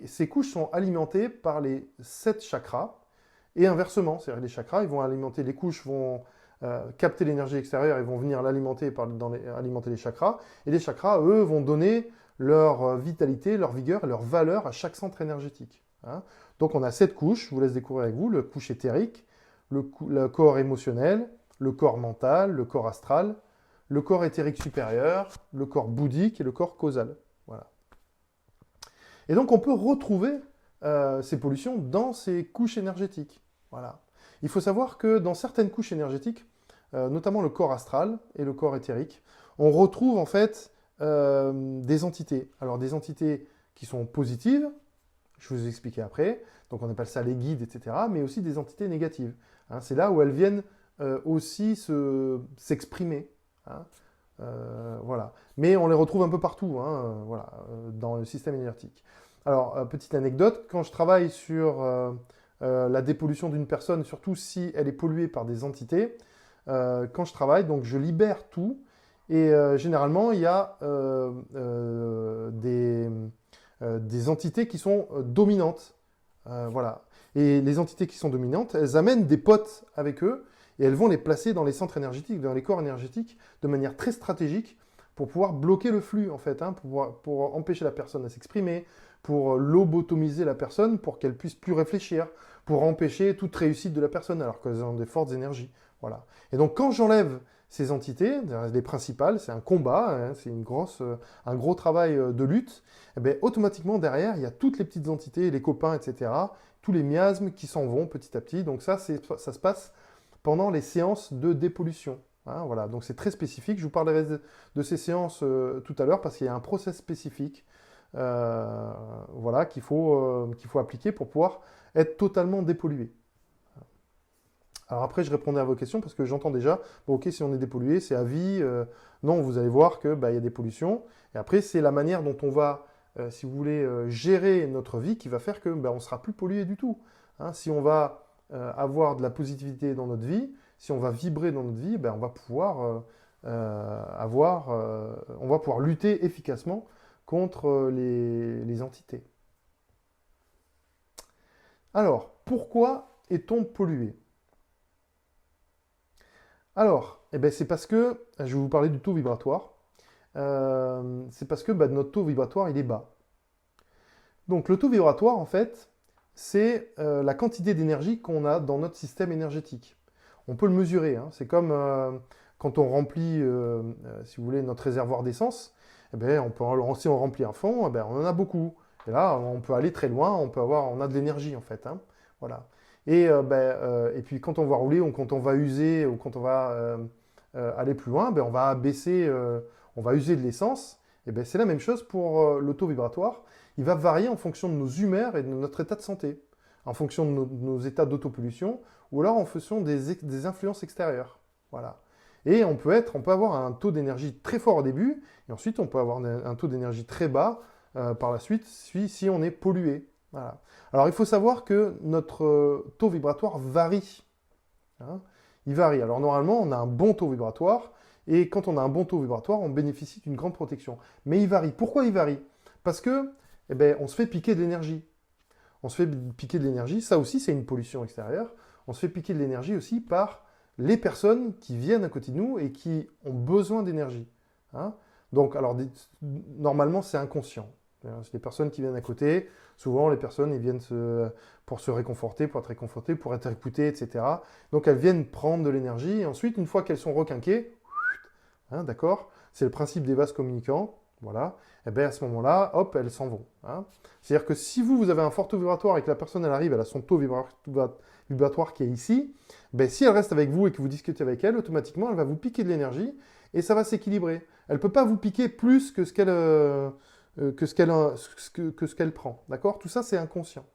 ces couches sont alimentées par les 7 chakras, et inversement, c'est-à-dire les chakras, ils vont alimenter, les couches vont capter l'énergie extérieure et vont venir l'alimenter, alimenter les chakras, et les chakras, eux, vont donner leur vitalité, leur vigueur, leur valeur à chaque centre énergétique. Hein. Donc on a 7 couches, je vous laisse découvrir avec vous, le couche éthérique, le corps émotionnel, le corps mental, le corps astral, le corps éthérique supérieur, le corps bouddhique et le corps causal. Voilà. Et donc on peut retrouver ces pollutions dans ces couches énergétiques. Voilà. Il faut savoir que dans certaines couches énergétiques, notamment le corps astral et le corps éthérique, on retrouve en fait des entités. Alors des entités qui sont positives, je vais vous expliquer après, donc on appelle ça les guides, etc., mais aussi des entités négatives. Hein, c'est là où elles viennent aussi s'exprimer. Hein, voilà. Mais on les retrouve un peu partout, hein, voilà, dans le système énergétique. Alors, petite anecdote, quand je travaille sur la dépollution d'une personne, surtout si elle est polluée par des entités. Quand je travaille, donc je libère tout. Et généralement, il y a des entités qui sont dominantes. Voilà. Et les entités qui sont dominantes, elles amènent des potes avec eux et elles vont les placer dans les centres énergétiques, dans les corps énergétiques, de manière très stratégique pour pouvoir bloquer le flux, en fait, hein, pour empêcher la personne de s'exprimer, pour lobotomiser la personne, pour qu'elle puisse plus réfléchir, pour empêcher toute réussite de la personne, alors qu'elles ont des fortes énergies. Voilà. Et donc, quand j'enlève ces entités, les principales, c'est un combat, hein, c'est un gros travail de lutte, et bien, automatiquement, derrière, il y a toutes les petites entités, les copains, etc., tous les miasmes qui s'en vont petit à petit. Donc ça se passe pendant les séances de dépollution. Hein, voilà, donc c'est très spécifique. Je vous parlerai de ces séances tout à l'heure parce qu'il y a un process spécifique voilà, qu'il faut appliquer pour pouvoir être totalement dépollué. Alors après, je répondrai à vos questions parce que j'entends déjà, bon, ok, si on est dépollué, c'est à vie. Non, vous allez voir qu'il y a des pollutions. Et après, c'est la manière dont on va, si vous voulez, gérer notre vie qui va faire que on ne sera plus pollué du tout. Hein, si on va avoir de la positivité dans notre vie, si on va vibrer dans notre vie, on va pouvoir on va pouvoir lutter efficacement contre les entités. Alors, pourquoi est-on pollué? Alors, c'est parce que, je vais vous parler du taux vibratoire, c'est parce que notre taux vibratoire, il est bas. Donc le taux vibratoire, en fait, c'est la quantité d'énergie qu'on a dans notre système énergétique. On peut le mesurer, hein. C'est comme quand on remplit, si vous voulez, notre réservoir d'essence, si on remplit un fond, on en a beaucoup. Et là, on peut aller très loin, on a de l'énergie, en fait. Hein. Voilà. Et puis quand on va rouler, ou quand on va user, ou quand on va aller plus loin, on va on va user de l'essence. Et c'est la même chose pour le taux vibratoire. Il va varier en fonction de nos humeurs et de notre état de santé, en fonction de nos états d'autopollution, ou alors en fonction des influences extérieures. Voilà. Et on peut avoir un taux d'énergie très fort au début, et ensuite on peut avoir un taux d'énergie très bas par la suite si on est pollué. Voilà. Alors il faut savoir que notre taux vibratoire varie. Hein. Il varie. Alors normalement, on a un bon taux vibratoire, et quand on a un bon taux vibratoire, on bénéficie d'une grande protection. Mais il varie. Pourquoi il varie? Parce que, on se fait piquer de l'énergie. On se fait piquer de l'énergie, ça aussi c'est une pollution extérieure. On se fait piquer de l'énergie aussi par les personnes qui viennent à côté de nous et qui ont besoin d'énergie. Hein. Donc, alors, normalement, c'est inconscient. C'est les personnes qui viennent à côté. Souvent, les personnes, ils viennent pour se réconforter, pour être réconfortées, pour être écoutées, etc. Donc, elles viennent prendre de l'énergie. Et ensuite, une fois qu'elles sont requinquées, hein, d'accord, c'est le principe des vases communicants. Voilà. Et à ce moment-là, hop, elles s'en vont. Hein. C'est-à-dire que si vous avez un fort taux vibratoire et que la personne, elle arrive, elle a son taux vibratoire qui est ici, si elle reste avec vous et que vous discutez avec elle, automatiquement, elle va vous piquer de l'énergie et ça va s'équilibrer. Elle ne peut pas vous piquer plus que ce qu'elle prend. D'accord? Tout ça, c'est inconscient.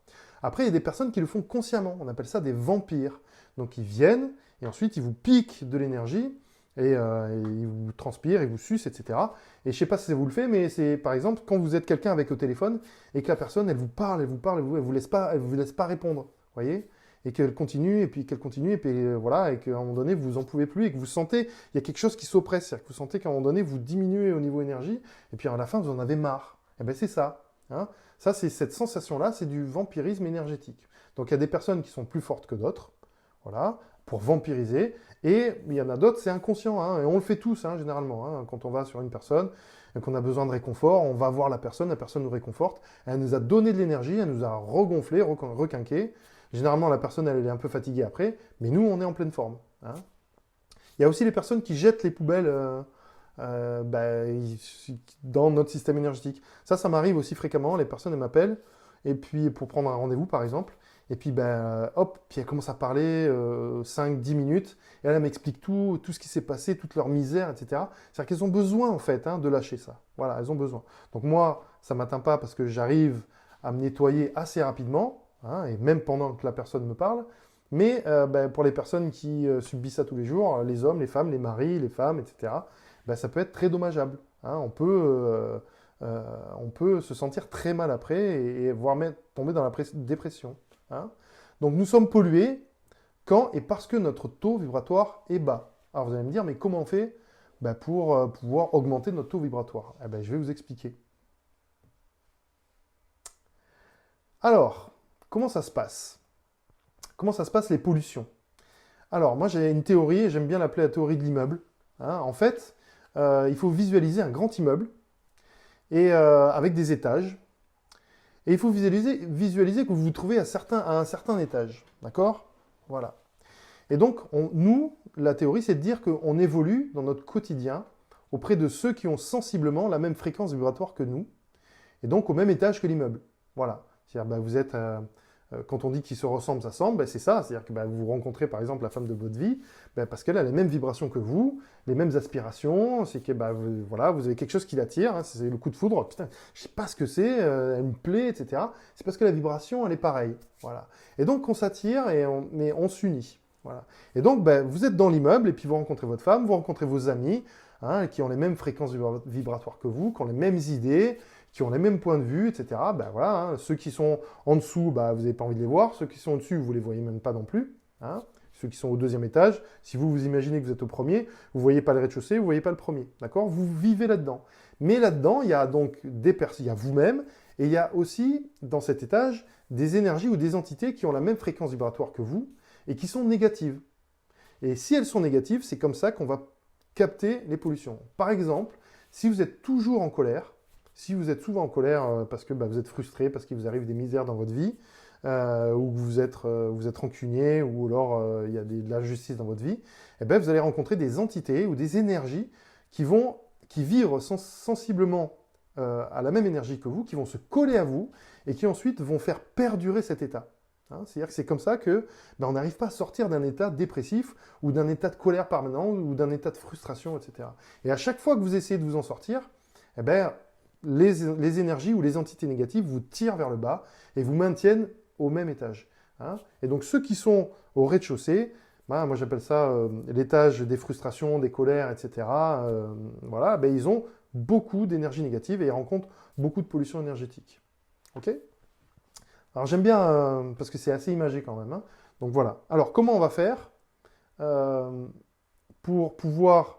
Après, il y a des personnes qui le font consciemment. On appelle ça des vampires. Donc, ils viennent et ensuite, ils vous piquent de l'énergie et ils vous transpirent, ils vous sucent, etc. Et je ne sais pas si vous le faites, mais c'est par exemple quand vous êtes quelqu'un avec au téléphone et que la personne, elle vous parle, elle vous laisse pas répondre. Voyez? Et qu'elle continue, et puis voilà, et qu'à un moment donné, vous en pouvez plus, et que vous sentez, il y a quelque chose qui s'oppresse, c'est-à-dire que vous sentez qu'à un moment donné, vous diminuez au niveau énergie, et puis à la fin, vous en avez marre. Et c'est ça. Hein. Ça, c'est cette sensation-là, c'est du vampirisme énergétique. Donc il y a des personnes qui sont plus fortes que d'autres, voilà, pour vampiriser, et il y en a d'autres, c'est inconscient, hein, et on le fait tous, hein, généralement, hein, quand on va sur une personne, et qu'on a besoin de réconfort, on va voir la personne nous réconforte, elle nous a donné de l'énergie, elle nous a regonflé, requinqué. Généralement, la personne, elle est un peu fatiguée après, mais nous, on est en pleine forme. Hein. Il y a aussi les personnes qui jettent les poubelles dans notre système énergétique. Ça m'arrive aussi fréquemment. Les personnes, elles m'appellent, et puis pour prendre un rendez-vous, par exemple, et puis, hop, puis elles commencent à parler 5-10 minutes, et elle m'explique tout ce qui s'est passé, toute leur misère, etc. C'est-à-dire qu'elles ont besoin, en fait, hein, de lâcher ça. Voilà, elles ont besoin. Donc moi, ça ne m'atteint pas parce que j'arrive à me nettoyer assez rapidement, hein, et même pendant que la personne me parle, mais pour les personnes qui subissent ça tous les jours, les hommes, les femmes, les maris, les femmes, etc., ça peut être très dommageable. Hein. On peut se sentir très mal après, et voire même tomber dans la dépression. Hein. Donc nous sommes pollués quand et parce que notre taux vibratoire est bas. Alors vous allez me dire, mais comment on fait pour pouvoir augmenter notre taux vibratoire? Eh ben, je vais vous expliquer. Alors, comment ça se passe? Comment ça se passe les pollutions? Alors, moi j'ai une théorie, et j'aime bien l'appeler la théorie de l'immeuble. Hein. En fait, il faut visualiser un grand immeuble et, avec des étages. Et il faut visualiser que vous vous trouvez à un certain étage. D'accord? Voilà. Et donc, nous, la théorie, c'est de dire qu'on évolue dans notre quotidien auprès de ceux qui ont sensiblement la même fréquence vibratoire que nous, et donc au même étage que l'immeuble. Voilà. C'est-à-dire, vous êtes, quand on dit qu'ils se ressemblent, ça semble, c'est ça. C'est-à-dire que vous rencontrez par exemple la femme de votre vie, parce qu'elle a les mêmes vibrations que vous, les mêmes aspirations, c'est que voilà, vous avez quelque chose qui l'attire, hein, c'est le coup de foudre, putain, je sais pas ce que c'est, elle me plaît, etc. C'est parce que la vibration, elle est pareille. Voilà. Et donc on s'attire, mais on s'unit. Voilà. Et donc vous êtes dans l'immeuble, et puis vous rencontrez votre femme, vous rencontrez vos amis, hein, qui ont les mêmes fréquences vibratoires que vous, qui ont les mêmes idées, qui ont les mêmes points de vue, etc. Voilà, hein. Ceux qui sont en dessous, vous n'avez pas envie de les voir. Ceux qui sont au-dessus, vous ne les voyez même pas non plus. Hein. Ceux qui sont au deuxième étage, si vous imaginez que vous êtes au premier, vous ne voyez pas le rez-de-chaussée, vous ne voyez pas le premier. D'accord? Vous vivez là-dedans. Mais là-dedans, il y a donc des personnes, il y a vous-même, et il y a aussi, dans cet étage, des énergies ou des entités qui ont la même fréquence vibratoire que vous, et qui sont négatives. Et si elles sont négatives, c'est comme ça qu'on va capter les pollutions. Par exemple, si vous êtes toujours en colère, si vous êtes souvent en colère parce que vous êtes frustré, parce qu'il vous arrive des misères dans votre vie, ou que vous êtes rancunier, ou alors il y a de l'injustice dans votre vie, vous allez rencontrer des entités ou des énergies qui vibrent sensiblement à la même énergie que vous, qui vont se coller à vous, et qui ensuite vont faire perdurer cet état. Hein, c'est-à-dire que c'est comme ça que on n'arrive pas à sortir d'un état dépressif, ou d'un état de colère permanent, ou d'un état de frustration, etc. Et à chaque fois que vous essayez de vous en sortir, les énergies ou les entités négatives vous tirent vers le bas et vous maintiennent au même étage. Hein. Et donc ceux qui sont au rez-de-chaussée, moi j'appelle ça l'étage des frustrations, des colères, etc. Voilà, ils ont beaucoup d'énergie négative et ils rencontrent beaucoup de pollution énergétique. Ok? Alors j'aime bien, parce que c'est assez imagé quand même. Hein. Donc voilà. Alors comment on va faire pour pouvoir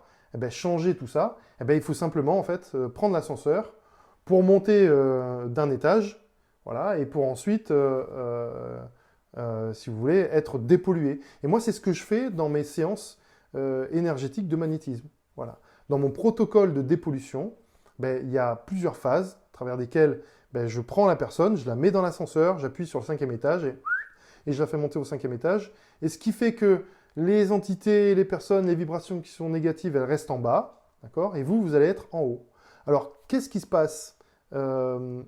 changer tout ça? Il faut simplement en fait prendre l'ascenseur pour monter d'un étage, voilà, et pour ensuite, si vous voulez, être dépollué. Et moi, c'est ce que je fais dans mes séances énergétiques de magnétisme. Voilà. Dans mon protocole de dépollution, il y a plusieurs phases, à travers lesquelles je prends la personne, je la mets dans l'ascenseur, j'appuie sur le 5e étage et je la fais monter au 5e étage. Et ce qui fait que les entités, les personnes, les vibrations qui sont négatives, elles restent en bas, d'accord? Et vous allez être en haut. Alors, qu'est-ce qui se passe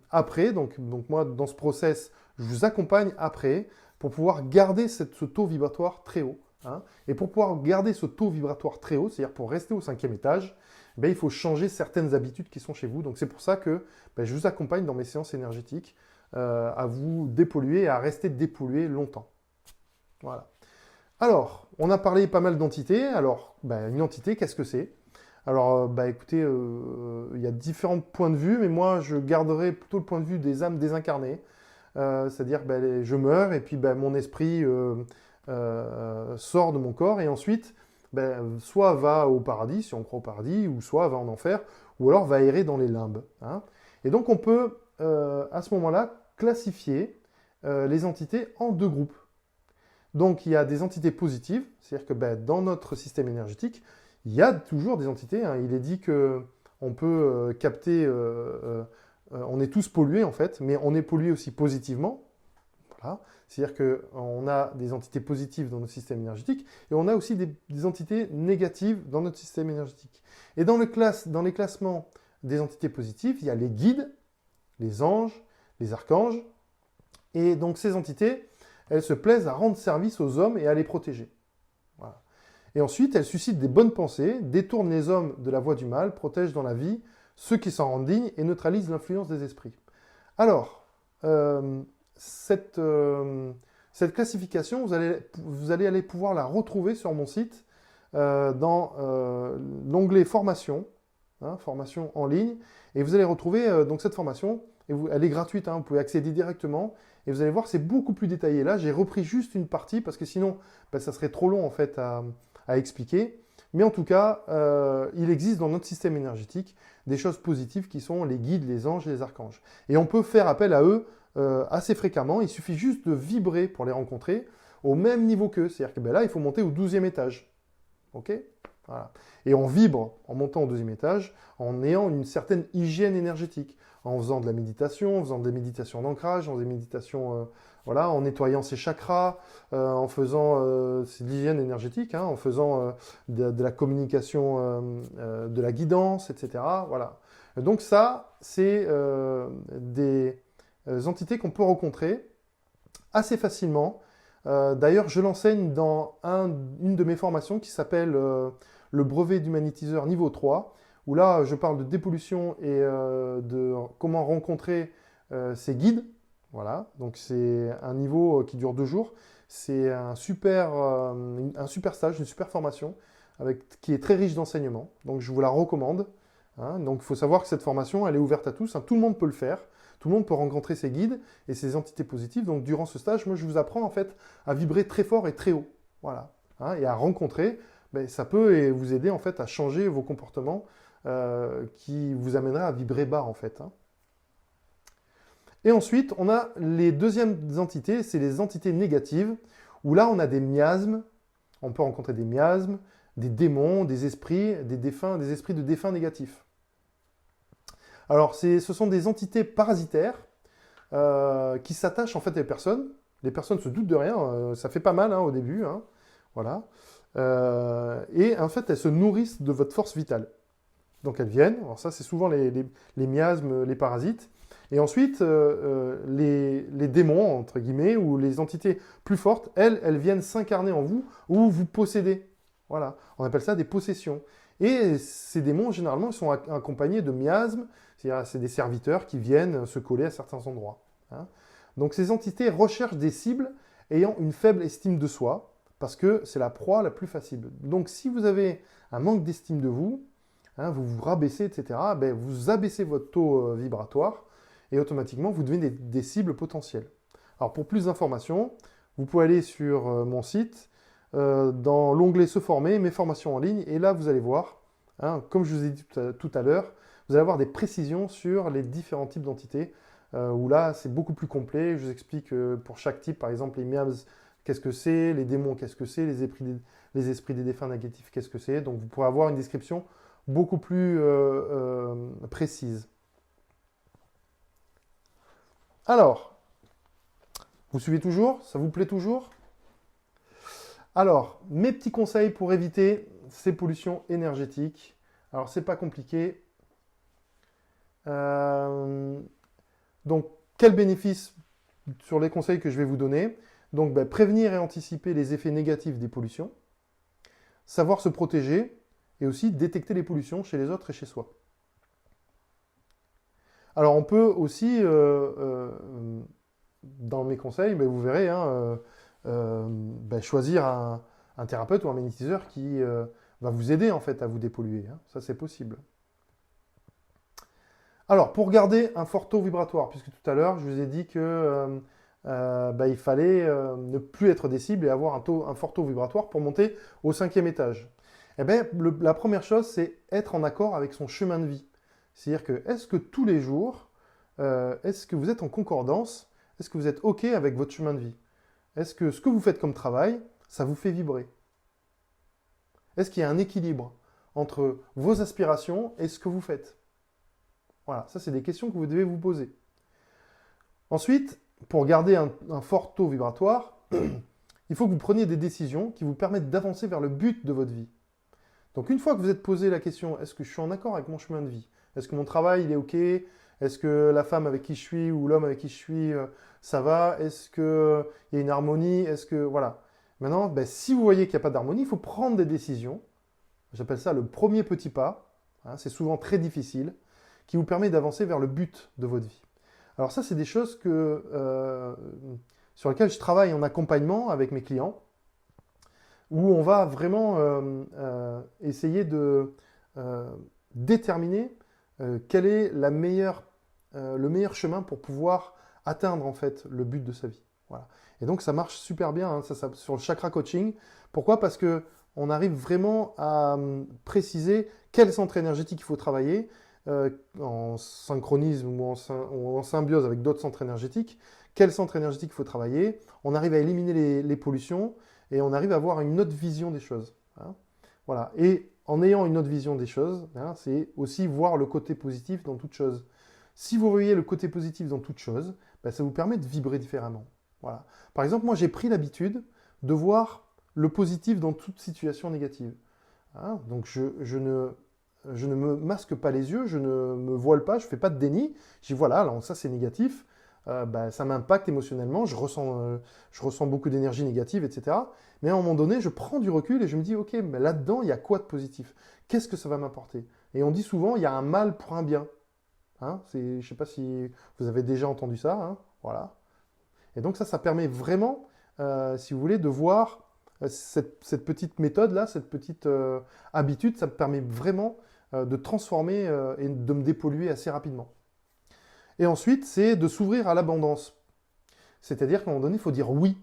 après? Donc moi, dans ce process, je vous accompagne après pour pouvoir garder ce taux vibratoire très haut. Hein. Et pour pouvoir garder ce taux vibratoire très haut, c'est-à-dire pour rester au 5e étage, il faut changer certaines habitudes qui sont chez vous. Donc c'est pour ça que je vous accompagne dans mes séances énergétiques à vous dépolluer et à rester dépollué longtemps. Voilà. Alors, on a parlé pas mal d'entités. Alors, une entité, qu'est-ce que c'est? Alors, écoutez, il y a différents points de vue, mais moi, je garderai plutôt le point de vue des âmes désincarnées. C'est-à-dire, je meurs et puis mon esprit sort de mon corps et ensuite, soit va au paradis, si on croit au paradis, ou soit va en enfer, ou alors va errer dans les limbes. Hein. Et donc, on peut, à ce moment-là, classifier les entités en deux groupes. Donc, il y a des entités positives, c'est-à-dire que dans notre système énergétique, il y a toujours des entités. Hein. Il est dit qu'on peut capter, on est tous pollués en fait, mais on est pollué aussi positivement. Voilà. C'est-à-dire qu'on a des entités positives dans notre système énergétique et on a aussi des entités négatives dans notre système énergétique. Et dans les classements des entités positives, il y a les guides, les anges, les archanges. Et donc ces entités, elles se plaisent à rendre service aux hommes et à les protéger. Voilà. Et ensuite, elles suscitent des bonnes pensées, détournent les hommes de la voie du mal, protègent dans la vie ceux qui s'en rendent dignes et neutralisent l'influence des esprits. Alors, cette classification, vous allez aller pouvoir la retrouver sur mon site dans l'onglet formation, hein, formation en ligne, et vous allez retrouver donc cette formation, et elle est gratuite, hein, vous pouvez accéder directement, Et vous allez voir, c'est beaucoup plus détaillé. Là, j'ai repris juste une partie parce que sinon, ça serait trop long en fait à expliquer. Mais en tout cas, il existe dans notre système énergétique des choses positives qui sont les guides, les anges, les archanges. Et on peut faire appel à eux assez fréquemment. Il suffit juste de vibrer pour les rencontrer au même niveau qu'eux. C'est-à-dire que là, il faut monter au 12e étage. OK? Voilà. Et on vibre en montant au 2e étage en ayant une certaine hygiène énergétique, en faisant de la méditation, en faisant des méditations d'ancrage, en faisant des méditations, voilà, en nettoyant ses chakras, en faisant c'est de l'hygiène énergétique, hein, en faisant de la communication, de la guidance, etc. Voilà. Donc ça, c'est des entités qu'on peut rencontrer assez facilement. D'ailleurs, je l'enseigne dans une de mes formations qui s'appelle le brevet d'humanitiseur niveau 3, où là, je parle de dépollution et de comment rencontrer ces guides. Voilà, donc c'est un niveau qui dure 2 jours. C'est un super stage, une super formation qui est très riche d'enseignements. Donc je vous la recommande. Hein. Donc il faut savoir que cette formation, elle est ouverte à tous. Hein. Tout le monde peut le faire. Tout le monde peut rencontrer ces guides et ces entités positives. Donc durant ce stage, moi je vous apprends en fait à vibrer très fort et très haut. Voilà. Hein, et à rencontrer, ça peut vous aider en fait à changer vos comportements qui vous amèneraient à vibrer bas en fait. Hein. Et ensuite, on a les deuxièmes entités, c'est les entités négatives, où là on a des miasmes, on peut rencontrer des miasmes, des démons, des esprits, des défunts, des esprits de défunts négatifs. Alors, ce sont des entités parasitaires qui s'attachent en fait à les personnes. Les personnes se doutent de rien, ça fait pas mal hein, au début. Hein, voilà. Et en fait, elles se nourrissent de votre force vitale. Donc elles viennent, alors ça c'est souvent les miasmes, les parasites. Et ensuite, les démons, entre guillemets, ou les entités plus fortes, elles viennent s'incarner en vous ou vous posséder. Voilà, on appelle ça des possessions. Et ces démons, généralement, ils sont accompagnés de miasmes, c'est-à-dire c'est des serviteurs qui viennent se coller à certains endroits. Hein. Donc ces entités recherchent des cibles ayant une faible estime de soi, parce que c'est la proie la plus facile. Donc si vous avez un manque d'estime de vous, hein, vous vous rabaissez, etc., vous abaissez votre taux vibratoire, et automatiquement, vous devenez des cibles potentielles. Alors pour plus d'informations, vous pouvez aller sur mon site, dans l'onglet Se former, mes formations en ligne, et là vous allez voir, hein, comme je vous ai dit tout à l'heure, vous allez avoir des précisions sur les différents types d'entités, où là c'est beaucoup plus complet, je vous explique pour chaque type, par exemple les miasmes, qu'est-ce que c'est, les démons, qu'est-ce que c'est, les esprits des défunts négatifs, qu'est-ce que c'est, donc vous pourrez avoir une description beaucoup plus précise. Alors, vous suivez toujours? Ça vous plaît toujours? Alors, mes petits conseils pour éviter ces pollutions énergétiques. Alors, c'est pas compliqué. Donc, quels bénéfices sur les conseils que je vais vous donner? Donc, prévenir et anticiper les effets négatifs des pollutions. Savoir se protéger et aussi détecter les pollutions chez les autres et chez soi. Alors, on peut aussi, dans mes conseils, vous verrez, hein, choisir un thérapeute ou un magnétiseur qui va vous aider en fait à vous dépolluer. Hein. Ça, c'est possible. Alors, pour garder un fort taux vibratoire, puisque tout à l'heure, je vous ai dit que il fallait ne plus être des cibles et avoir un fort taux vibratoire pour monter au 5e étage. Eh bien, la première chose, c'est être en accord avec son chemin de vie. C'est-à-dire que, est-ce que tous les jours, est-ce que vous êtes en concordance? Est-ce que vous êtes OK avec votre chemin de vie? Est-ce que ce que vous faites comme travail, ça vous fait vibrer? Est-ce qu'il y a un équilibre entre vos aspirations et ce que vous faites? Voilà, ça c'est des questions que vous devez vous poser. Ensuite, pour garder un fort taux vibratoire, il faut que vous preniez des décisions qui vous permettent d'avancer vers le but de votre vie. Donc une fois que vous êtes posé la question, est-ce que je suis en accord avec mon chemin de vie? Est-ce que mon travail, il est OK? Est-ce que la femme avec qui je suis ou l'homme avec qui je suis, ça va? Est-ce qu'il y a une harmonie? Est-ce que... Voilà. Maintenant, si vous voyez qu'il n'y a pas d'harmonie, il faut prendre des décisions. J'appelle ça le premier petit pas. Hein, c'est souvent très difficile, qui vous permet d'avancer vers le but de votre vie. Alors ça, c'est des choses sur lesquelles je travaille en accompagnement avec mes clients, où on va vraiment essayer de déterminer quel est le meilleur chemin pour pouvoir atteindre en fait le but de sa vie. Voilà. Et donc ça marche super bien hein, sur le chakra coaching. Pourquoi? Parce que on arrive vraiment à préciser quel centre énergétique il faut travailler en synchronisme ou en symbiose avec d'autres centres énergétiques. Quel centre énergétique il faut travailler? On arrive à éliminer les pollutions et on arrive à avoir une autre vision des choses. Hein. Voilà. Et en ayant une autre vision des choses, hein, c'est aussi voir le côté positif dans toute chose. Si vous voyez le côté positif dans toute chose, ben, ça vous permet de vibrer différemment. Voilà. Par exemple, moi j'ai pris l'habitude de voir le positif dans toute situation négative. Hein, donc je ne me masque pas les yeux, je ne me voile pas, je ne fais pas de déni. Je dis voilà, alors ça c'est négatif, ben, ça m'impacte émotionnellement, je ressens beaucoup d'énergie négative, etc. Mais à un moment donné, je prends du recul et je me dis ok, mais là-dedans, il y a quoi de positif? Qu'est-ce que ça va m'apporter? Et on dit souvent, il y a un mal pour un bien. Hein, je ne sais pas si vous avez déjà entendu ça. Hein, voilà. Et donc ça permet vraiment, si vous voulez, de voir cette petite méthode-là, cette petite habitude, ça me permet vraiment de transformer et de me dépolluer assez rapidement. Et ensuite, c'est de s'ouvrir à l'abondance. C'est-à-dire qu'à un moment donné, il faut dire oui.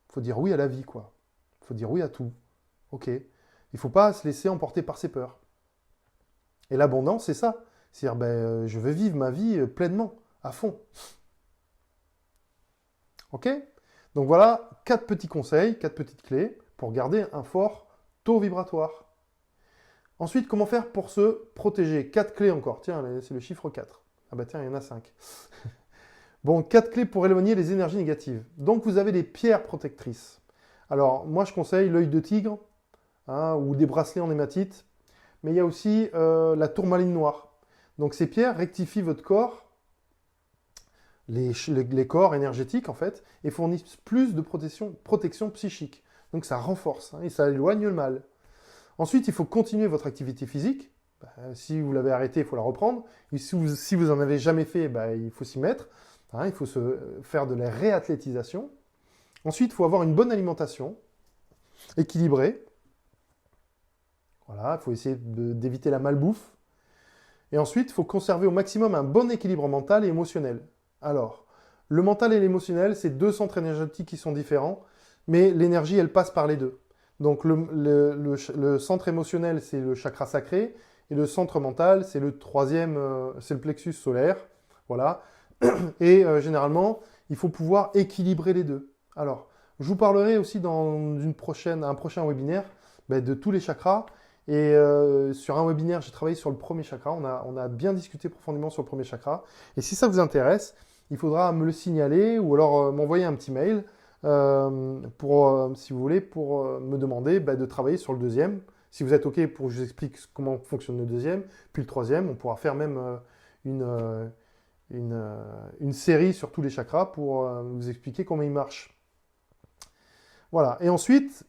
Il faut dire oui à la vie, quoi. Il faut dire oui à tout. Ok. Il ne faut pas se laisser emporter par ses peurs. Et l'abondance, c'est ça. C'est-à-dire, ben, je veux vivre ma vie pleinement, à fond. Ok? Donc voilà, 4 petits conseils, 4 petites clés pour garder un fort taux vibratoire. Ensuite, comment faire pour se protéger? 4 clés encore. Tiens, c'est le chiffre 4. Ah bah tiens, il y en a 5. Bon, 4 clés pour éloigner les énergies négatives. Donc vous avez des pierres protectrices. Alors, moi je conseille l'œil de tigre hein, ou des bracelets en hématite. Mais il y a aussi la tourmaline noire. Donc ces pierres rectifient votre corps, les corps énergétiques en fait, et fournissent plus de protection psychique. Donc ça renforce hein, et ça éloigne le mal. Ensuite, il faut continuer votre activité physique. Si vous l'avez arrêté, il faut la reprendre. Et si vous en avez jamais fait, il faut s'y mettre. Hein, il faut faire de la réathlétisation. Ensuite, il faut avoir une bonne alimentation, équilibrée. Voilà, il faut essayer d'éviter la malbouffe. Et ensuite, il faut conserver au maximum un bon équilibre mental et émotionnel. Alors, le mental et l'émotionnel, c'est 2 centres énergétiques qui sont différents, mais l'énergie, elle passe par les deux. Donc, le centre émotionnel, c'est le chakra sacré, et le centre mental, c'est le troisième, c'est le plexus solaire. Voilà. Et généralement, il faut pouvoir équilibrer les deux. Alors, je vous parlerai aussi dans un prochain webinaire de tous les chakras. Et sur un webinaire, j'ai travaillé sur le premier chakra. On a bien discuté profondément sur le premier chakra. Et si ça vous intéresse, il faudra me le signaler ou alors m'envoyer un petit mail si vous voulez, pour me demander de travailler sur le deuxième. Si vous êtes OK pour que je vous explique comment fonctionne le deuxième, puis le troisième, on pourra faire même une série sur tous les chakras pour vous expliquer comment ils marchent. Voilà. Et ensuite,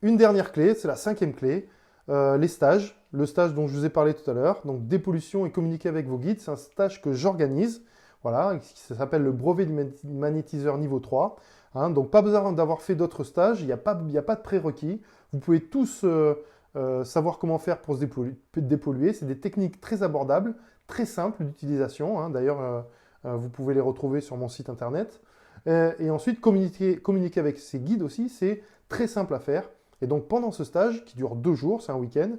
une dernière clé, c'est la 5e clé. Les stages, le stage dont je vous ai parlé tout à l'heure, donc dépollution et communiquer avec vos guides, c'est un stage que j'organise, voilà, ça s'appelle le brevet du magnétiseur niveau 3, hein, donc pas besoin d'avoir fait d'autres stages, il n'y a pas de prérequis, vous pouvez tous savoir comment faire pour se dépolluer, c'est des techniques très abordables, très simples d'utilisation, hein, d'ailleurs vous pouvez les retrouver sur mon site internet, et ensuite communiquer avec ces guides aussi, c'est très simple à faire. Et donc pendant ce stage, qui dure 2 jours, c'est un week-end,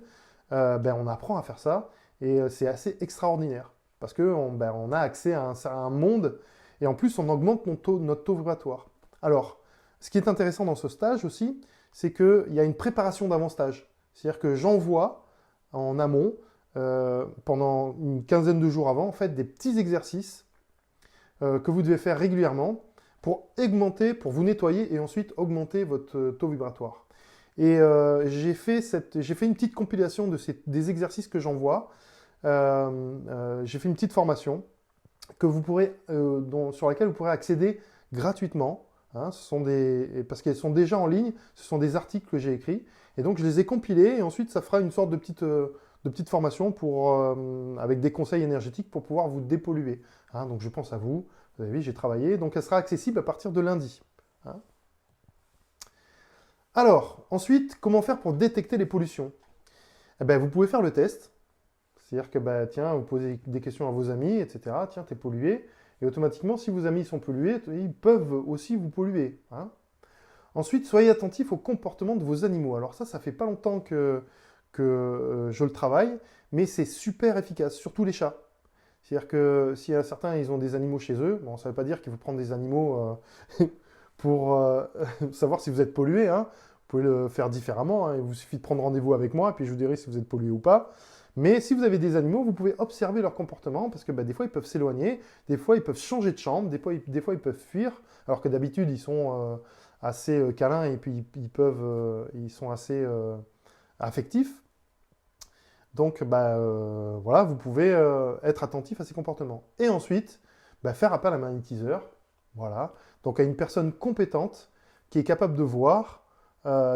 on apprend à faire ça, et c'est assez extraordinaire, parce qu'on a accès à un monde, et en plus on augmente notre taux vibratoire. Alors, ce qui est intéressant dans ce stage aussi, c'est qu'il y a une préparation d'avant-stage. C'est-à-dire que j'envoie en amont, pendant une quinzaine de jours avant, en fait, des petits exercices que vous devez faire régulièrement pour vous nettoyer et ensuite augmenter votre taux vibratoire. Et j'ai fait une petite compilation des exercices que j'envoie. J'ai fait une petite formation sur laquelle vous pourrez accéder gratuitement. Hein, parce qu'elles sont déjà en ligne, ce sont des articles que j'ai écrits. Et donc je les ai compilés et ensuite ça fera une sorte de petite formation avec des conseils énergétiques pour pouvoir vous dépolluer. Hein, donc je pense à vous. Vous avez vu, j'ai travaillé. Donc elle sera accessible à partir de lundi. Hein. Alors, ensuite, comment faire pour détecter les pollutions? Vous pouvez faire le test. C'est-à-dire que, tiens, vous posez des questions à vos amis, etc. Tiens, t'es pollué. Et automatiquement, si vos amis sont pollués, ils peuvent aussi vous polluer, hein. Ensuite, soyez attentif au comportement de vos animaux. Alors ça fait pas longtemps que je le travaille, mais c'est super efficace, surtout les chats. C'est-à-dire que s'il y a certains, ils ont des animaux chez eux, bon, ça ne veut pas dire qu'il faut prendre des animaux pour savoir si vous êtes pollué, hein. Vous pouvez le faire différemment, hein. Il vous suffit de prendre rendez-vous avec moi, et puis je vous dirai si vous êtes pollué ou pas. Mais si vous avez des animaux, vous pouvez observer leur comportement, parce que bah, des fois, ils peuvent s'éloigner, des fois, ils peuvent changer de chambre, des fois, ils peuvent fuir, alors que d'habitude, ils sont assez câlins, et puis ils sont assez affectifs. Donc, bah, voilà, vous pouvez être attentif à ces comportements. Et ensuite, bah, faire appel à un magnétiseur, voilà. Donc, à une personne compétente qui est capable de voir,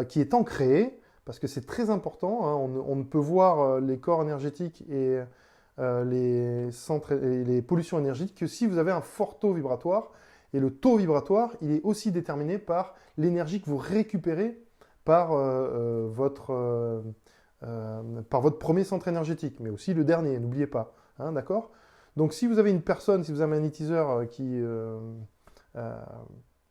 qui est ancrée, parce que c'est très important, hein, on ne peut voir les corps énergétiques et les centres et les pollutions énergétiques que si vous avez un fort taux vibratoire. Et le taux vibratoire, il est aussi déterminé par l'énergie que vous récupérez par par votre premier centre énergétique, mais aussi le dernier, n'oubliez pas, hein, d'accord? Donc si vous avez une personne, si vous avez un magnétiseur euh,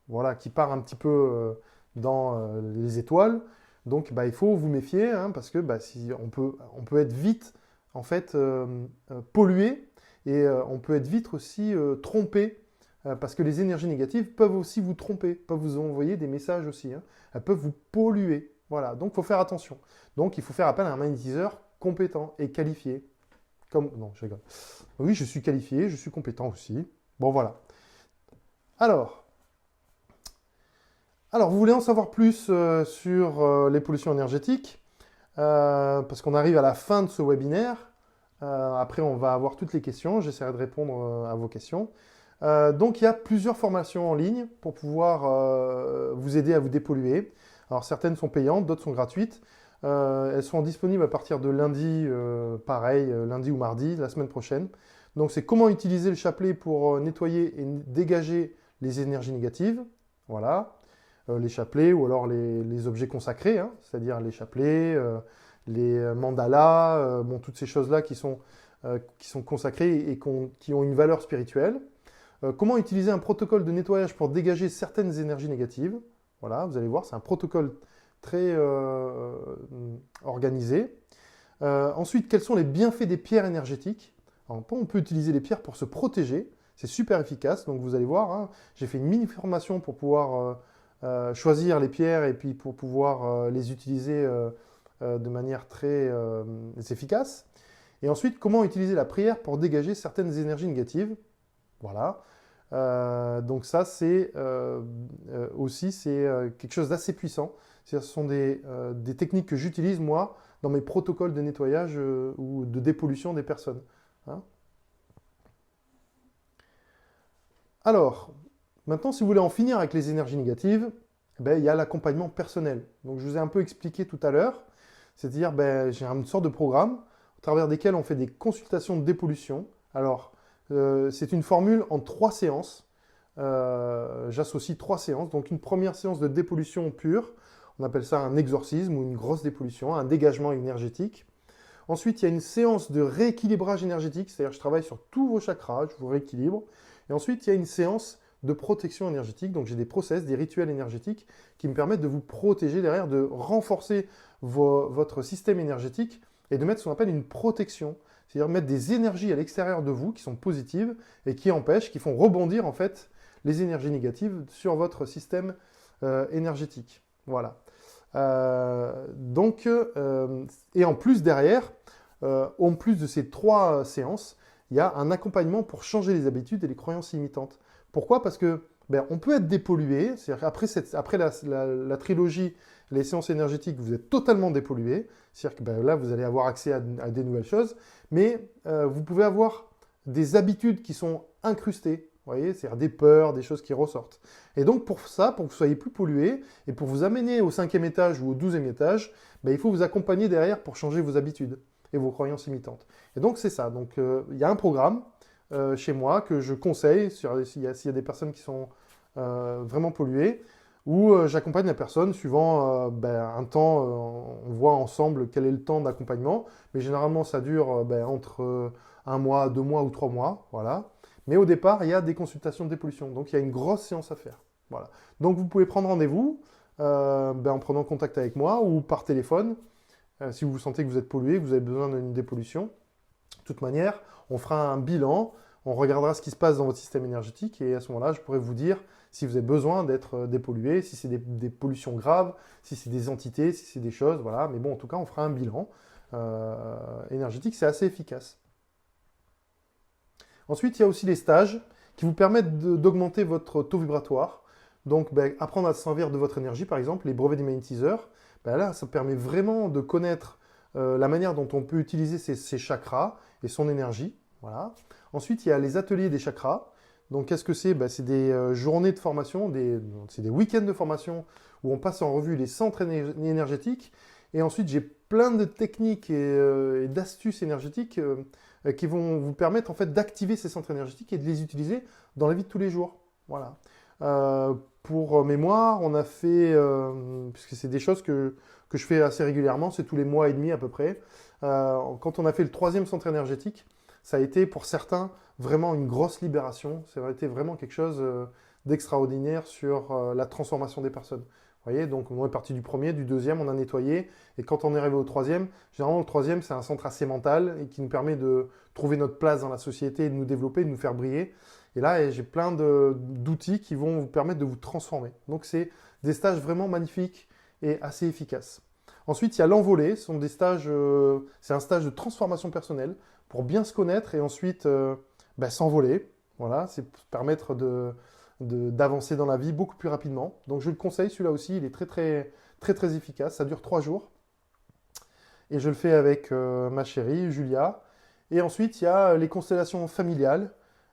voilà, qui part un petit peu dans les étoiles, donc bah, il faut vous méfier, hein, parce que bah, si, on peut être vite en fait pollué, et on peut être vite aussi trompé, parce que les énergies négatives peuvent aussi vous tromper, peuvent vous envoyer des messages aussi, hein. Elles peuvent vous polluer. Voilà, donc il faut faire attention. Donc il faut faire appel à un magnétiseur compétent et qualifié. Comme... Non, je rigole. Oui, je suis qualifié, je suis compétent aussi. Bon, voilà. Alors, vous voulez en savoir plus sur les pollutions énergétiques, parce qu'on arrive à la fin de ce webinaire. Après, on va avoir toutes les questions. J'essaierai de répondre à vos questions. Donc, il y a plusieurs formations en ligne pour pouvoir vous aider à vous dépolluer. Alors, certaines sont payantes, d'autres sont gratuites. Elles seront disponibles à partir de lundi, pareil, lundi ou mardi, la semaine prochaine. Donc, c'est comment utiliser le chapelet pour nettoyer et dégager les énergies négatives. Voilà. Les chapelets ou alors les objets consacrés, hein, c'est-à-dire les chapelets, les mandalas, bon, toutes ces choses-là qui sont consacrées et qui ont une valeur spirituelle. Comment utiliser un protocole de nettoyage pour dégager certaines énergies négatives. Voilà, vous allez voir, c'est un protocole très organisé. Ensuite, quels sont les bienfaits des pierres énergétiques? Alors, on peut utiliser les pierres pour se protéger. C'est super efficace. Donc, vous allez voir, hein, j'ai fait une mini-formation pour pouvoir choisir les pierres et puis pour pouvoir les utiliser de manière très efficace. Et ensuite, comment utiliser la prière pour dégager certaines énergies négatives. Voilà. Donc ça, c'est aussi quelque chose d'assez puissant. Ce sont des techniques que j'utilise, moi, dans mes protocoles de nettoyage ou de dépollution des personnes, hein. Alors, maintenant, si vous voulez en finir avec les énergies négatives, ben, il y a l'accompagnement personnel. Donc, je vous ai un peu expliqué tout à l'heure. C'est-à-dire, ben, j'ai une sorte de programme au travers desquels on fait des consultations de dépollution. Alors, c'est une formule en 3 séances. J'associe 3 séances. Donc, une première séance de dépollution pure. On appelle ça un exorcisme ou une grosse dépollution, un dégagement énergétique. Ensuite, il y a une séance de rééquilibrage énergétique, c'est-à-dire je travaille sur tous vos chakras, je vous rééquilibre. Et ensuite, il y a une séance de protection énergétique, donc j'ai des process, des rituels énergétiques qui me permettent de vous protéger derrière, de renforcer votre système énergétique et de mettre ce qu'on appelle une protection, c'est-à-dire mettre des énergies à l'extérieur de vous qui sont positives et qui empêchent, qui font rebondir en fait les énergies négatives sur votre système énergétique. Voilà. Et en plus derrière, en plus de ces 3 séances, il y a un accompagnement pour changer les habitudes et les croyances limitantes. Pourquoi? Parce que ben, on peut être dépollué, c'est-à-dire après la trilogie, les séances énergétiques, vous êtes totalement dépollué, c'est-à-dire que ben, là, vous allez avoir accès à des nouvelles choses, mais vous pouvez avoir des habitudes qui sont incrustées. Vous voyez, c'est-à-dire des peurs, des choses qui ressortent. Et donc pour ça, pour que vous soyez plus pollué, et pour vous amener au 5e étage ou au 12e étage, ben, il faut vous accompagner derrière pour changer vos habitudes et vos croyances limitantes. Et donc c'est ça. Donc il y a un programme chez moi que je conseille s'il y a des personnes qui sont vraiment polluées, où j'accompagne la personne suivant ben, un temps, on voit ensemble quel est le temps d'accompagnement, mais généralement ça dure ben, entre 1 mois, 2 mois ou 3 mois, voilà. Mais au départ, il y a des consultations de dépollution. Donc, il y a une grosse séance à faire. Voilà. Donc, vous pouvez prendre rendez-vous en prenant contact avec moi ou par téléphone. Si vous sentez que vous êtes pollué, que vous avez besoin d'une dépollution. De toute manière, on fera un bilan, on regardera ce qui se passe dans votre système énergétique et à ce moment-là, je pourrai vous dire si vous avez besoin d'être dépollué, si c'est des pollutions graves, si c'est des entités, si c'est des choses, voilà. Mais bon, en tout cas, on fera un bilan énergétique, c'est assez efficace. Ensuite, il y a aussi les stages qui vous permettent d'augmenter votre taux vibratoire. Donc, apprendre à se servir de votre énergie, par exemple, les brevets des magnétiseurs, là, ça permet vraiment de connaître la manière dont on peut utiliser ses chakras et son énergie. Voilà. Ensuite, il y a les ateliers des chakras. Donc, qu'est-ce que c'est? C'est des journées de formation, c'est des week-ends de formation où on passe en revue les centres énergétiques. Et ensuite, j'ai plein de techniques et d'astuces énergétiques qui vont vous permettre en fait d'activer ces centres énergétiques et de les utiliser dans la vie de tous les jours. Voilà. Pour mémoire, on a fait, puisque c'est des choses que je fais assez régulièrement, c'est tous les mois et demi à peu près. Quand on a fait le 3e centre énergétique, ça a été pour certains vraiment une grosse libération. Ça a été vraiment quelque chose d'extraordinaire sur la transformation des personnes. Vous voyez, donc on est parti du 1er, du 2e, on a nettoyé. Et quand on est arrivé au 3e, généralement le 3e c'est un centre assez mental et qui nous permet de trouver notre place dans la société, de nous développer, de nous faire briller. Et là, j'ai plein d'outils qui vont vous permettre de vous transformer. Donc c'est des stages vraiment magnifiques et assez efficaces. Ensuite, il y a l'envolée, ce sont des stages, c'est un stage de transformation personnelle pour bien se connaître et ensuite s'envoler. Voilà, c'est pour permettre d'avancer dans la vie beaucoup plus rapidement. Donc je le conseille, celui-là aussi, il est très efficace. Ça dure 3 jours. Et je le fais avec ma chérie, Julia. Et ensuite, il y a les constellations familiales.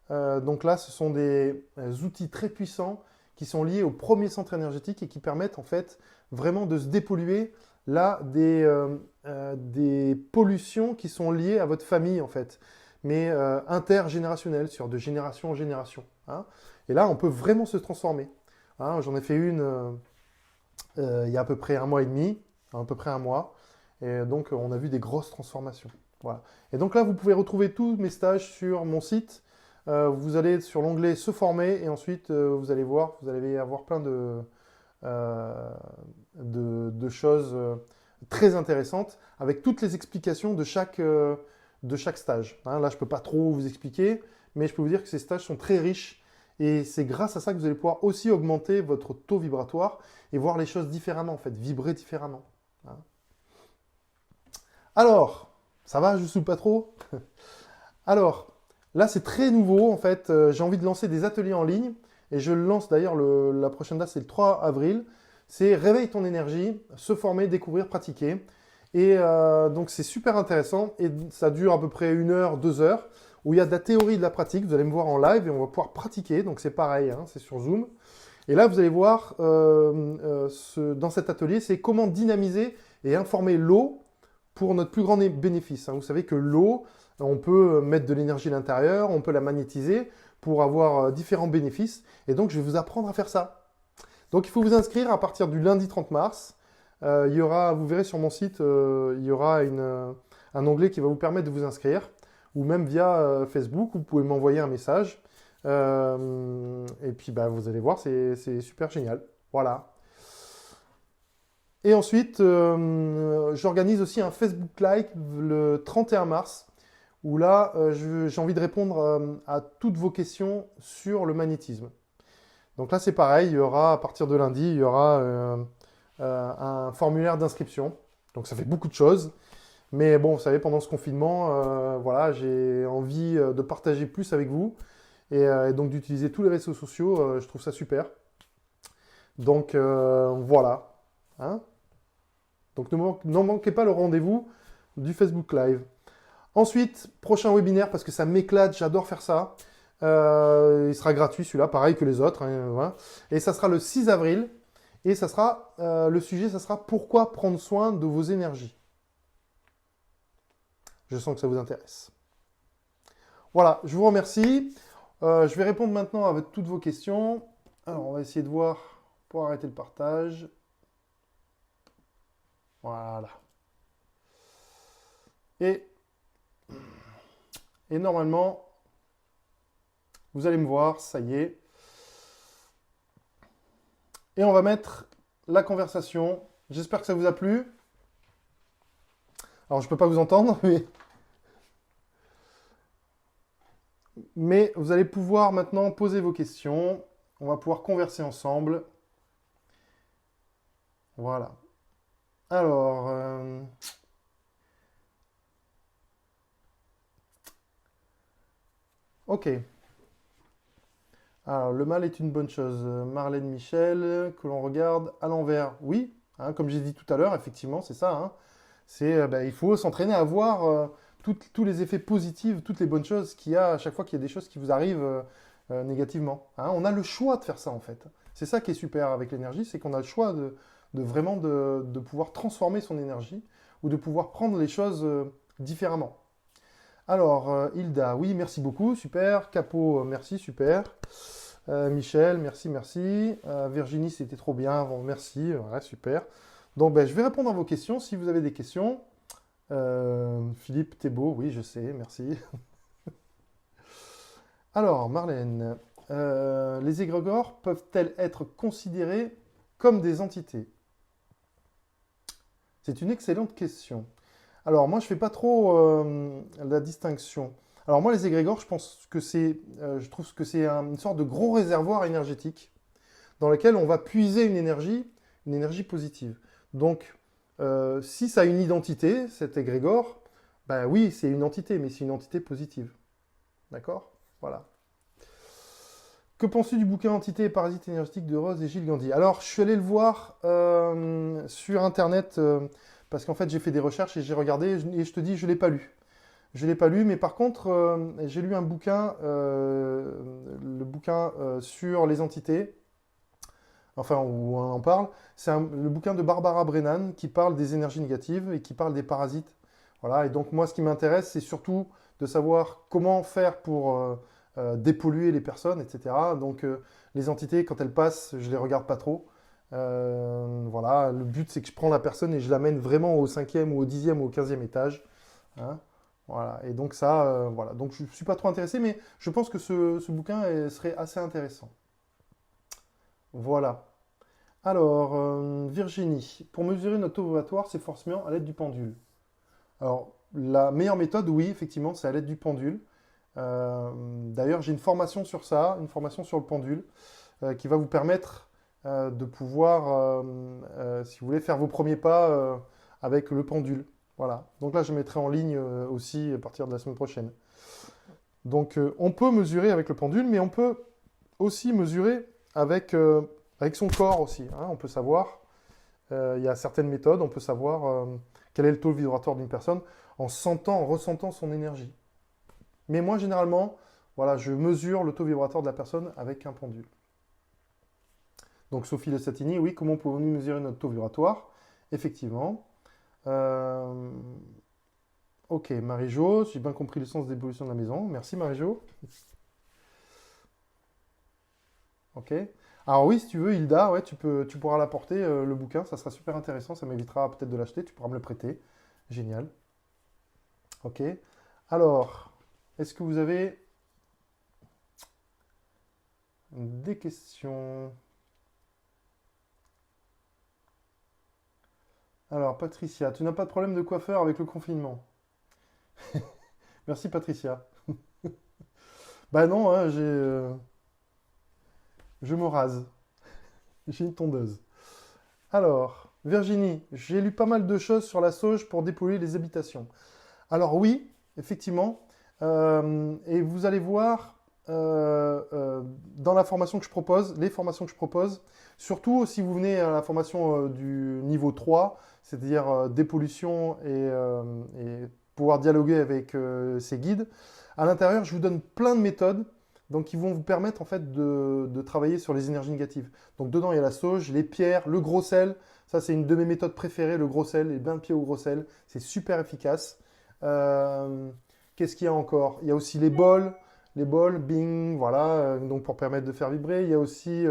Donc là, ce sont des outils très puissants qui sont liés au premier centre énergétique et qui permettent en fait vraiment de se dépolluer là des pollutions qui sont liées à votre famille en fait, mais intergénérationnelles, sur de génération en génération. Hein. Et là, on peut vraiment se transformer. Hein. J'en ai fait une il y a à peu près 1 mois et demi, à peu près 1 mois, et donc on a vu des grosses transformations. Voilà. Et donc là, vous pouvez retrouver tous mes stages sur mon site. Vous allez sur l'onglet Se former et ensuite vous allez voir, vous allez avoir plein de choses très intéressantes avec toutes les explications de chaque stage. Hein, là, je ne peux pas trop vous expliquer, mais je peux vous dire que ces stages sont très riches et c'est grâce à ça que vous allez pouvoir aussi augmenter votre taux vibratoire et voir les choses différemment, en fait, vibrer différemment. Hein. Alors, ça va, je ne soupe pas trop? Alors, là, c'est très nouveau, en fait. J'ai envie de lancer des ateliers en ligne. Et je le lance d'ailleurs, la prochaine date, c'est le 3 avril. C'est Réveille ton énergie, se former, découvrir, pratiquer. Et donc, c'est super intéressant. Et ça dure à peu près 1 heure, 2 heures, où il y a de la théorie et de la pratique. Vous allez me voir en live et on va pouvoir pratiquer. Donc, c'est pareil, hein, c'est sur Zoom. Et là, vous allez voir, dans cet atelier, c'est comment dynamiser et informer l'eau pour notre plus grand bénéfice. Hein. Vous savez que l'eau, on peut mettre de l'énergie à l'intérieur, on peut la magnétiser pour avoir différents bénéfices. Et donc, je vais vous apprendre à faire ça. Donc, il faut vous inscrire à partir du lundi 30 mars. Il y aura, vous verrez sur mon site, il y aura un onglet qui va vous permettre de vous inscrire. Ou même via Facebook, vous pouvez m'envoyer un message. Et puis, vous allez voir, c'est super génial. Voilà. Et ensuite, j'organise aussi un Facebook Live le 31 mars, où là, j'ai envie de répondre à toutes vos questions sur le magnétisme. Donc là, c'est pareil, il y aura, à partir de lundi, il y aura un formulaire d'inscription. Donc ça fait beaucoup de choses. Mais bon, vous savez, pendant ce confinement, voilà, j'ai envie de partager plus avec vous et donc d'utiliser tous les réseaux sociaux. Je trouve ça super. Donc voilà. Hein. Donc ne manquez pas le rendez-vous du Facebook Live. Ensuite, prochain webinaire, parce que ça m'éclate, j'adore faire ça. Il sera gratuit celui-là, pareil que les autres. Hein, voilà. Et ça sera le 6 avril. Et ça sera, le sujet, ça sera pourquoi prendre soin de vos énergies. Je sens que ça vous intéresse. Voilà, je vous remercie. Je vais répondre maintenant à toutes vos questions. Alors, on va essayer de voir pour arrêter le partage. Voilà. Et normalement, Vous allez me voir, ça y est. Et on va mettre la conversation. J'espère que ça vous a plu. Alors, je ne peux pas vous entendre, mais vous allez pouvoir maintenant poser vos questions. On va pouvoir converser ensemble. Voilà. Alors, ok. Alors, le mal est une bonne chose. Marlène Michel, que l'on regarde à l'envers. Oui, hein, comme j'ai dit tout à l'heure, effectivement, c'est ça. Hein. Il faut s'entraîner à voir tous les effets positifs, toutes les bonnes choses qu'il y a à chaque fois qu'il y a des choses qui vous arrivent négativement. Hein. On a le choix de faire ça, en fait. C'est ça qui est super avec l'énergie, c'est qu'on a le choix de vraiment de pouvoir transformer son énergie ou de pouvoir prendre les choses différemment. Alors, Hilda, oui, merci beaucoup, super. Capo, merci, super. Michel, merci, merci. Virginie, c'était trop bien, bon, merci, ouais, super. Donc, ben, je vais répondre à vos questions si vous avez des questions. Philippe, t'es beau, oui, je sais, merci. Alors, Marlène, les égrégores peuvent-elles être considérés comme des entités? C'est une excellente question. Alors, moi, je ne fais pas trop la distinction. Alors, moi, les égrégores, je trouve que c'est une sorte de gros réservoir énergétique dans lequel on va puiser une énergie positive. Donc, si ça a une identité, cet égrégore, ben oui, c'est une entité, mais c'est une entité positive. D'accord? Voilà. Que penses-tu du bouquin Entité et parasites énergétiques de Rose et Gilles Gandhi? Alors, je suis allé le voir sur Internet parce qu'en fait, j'ai fait des recherches et j'ai regardé et je te dis, je ne l'ai pas lu. Je ne l'ai pas lu, mais par contre, j'ai lu un bouquin, le bouquin sur les entités, enfin, où on en parle. C'est le bouquin de Barbara Brennan qui parle des énergies négatives et qui parle des parasites. Voilà, et donc moi, ce qui m'intéresse, c'est surtout de savoir comment faire pour dépolluer les personnes, etc. Donc, les entités, quand elles passent, je les regarde pas trop. Voilà, le but, c'est que je prends la personne et je l'amène vraiment au 5e ou au 10e ou au 15e étage. Hein. Voilà, et donc ça, voilà. Donc je ne suis pas trop intéressé, mais je pense que ce bouquin serait assez intéressant. Voilà. Alors, Virginie, pour mesurer notre taux vibratoire, c'est forcément à l'aide du pendule. Alors, la meilleure méthode, oui, effectivement, c'est à l'aide du pendule. D'ailleurs, j'ai une formation sur ça, une formation sur le pendule, qui va vous permettre de pouvoir, si vous voulez, faire vos premiers pas avec le pendule. Voilà. Donc là, je mettrai en ligne aussi à partir de la semaine prochaine. Donc, on peut mesurer avec le pendule, mais on peut aussi mesurer avec son corps aussi. Hein. On peut savoir, il y a certaines méthodes, on peut savoir quel est le taux vibratoire d'une personne en sentant, en ressentant son énergie. Mais moi, généralement, voilà, je mesure le taux vibratoire de la personne avec un pendule. Donc, Sophie Le Satini, oui, comment pouvons-nous mesurer notre taux vibratoire? Effectivement. Ok, Marie-Jo, j'ai bien compris le sens d'évolution de la maison. Merci, Marie-Jo. Ok. Alors oui, si tu veux, Hilda, ouais, tu pourras l'apporter, le bouquin, ça sera super intéressant, ça m'évitera peut-être de l'acheter, tu pourras me le prêter. Génial. Ok. Alors, est-ce que vous avez des questions? Alors, Patricia, tu n'as pas de problème de coiffeur avec le confinement? Merci, Patricia. Bah non, hein, je me rase. J'ai une tondeuse. Alors, Virginie, j'ai lu pas mal de choses sur la sauge pour dépolluer les habitations. Alors oui, effectivement, et vous allez voir dans la formation que je propose, les formations que je propose, surtout si vous venez à la formation du niveau 3, c'est-à-dire dépollution et pouvoir dialoguer avec ces guides, à l'intérieur, je vous donne plein de méthodes donc, qui vont vous permettre en fait de travailler sur les énergies négatives. Donc dedans, il y a la sauge, les pierres, le gros sel. Ça, c'est une de mes méthodes préférées, le gros sel, les bains de pieds au gros sel. C'est super efficace. Euh, Qu'est-ce qu'il y a encore? Il y a aussi les bols, bing, voilà, donc pour permettre de faire vibrer. Il y a aussi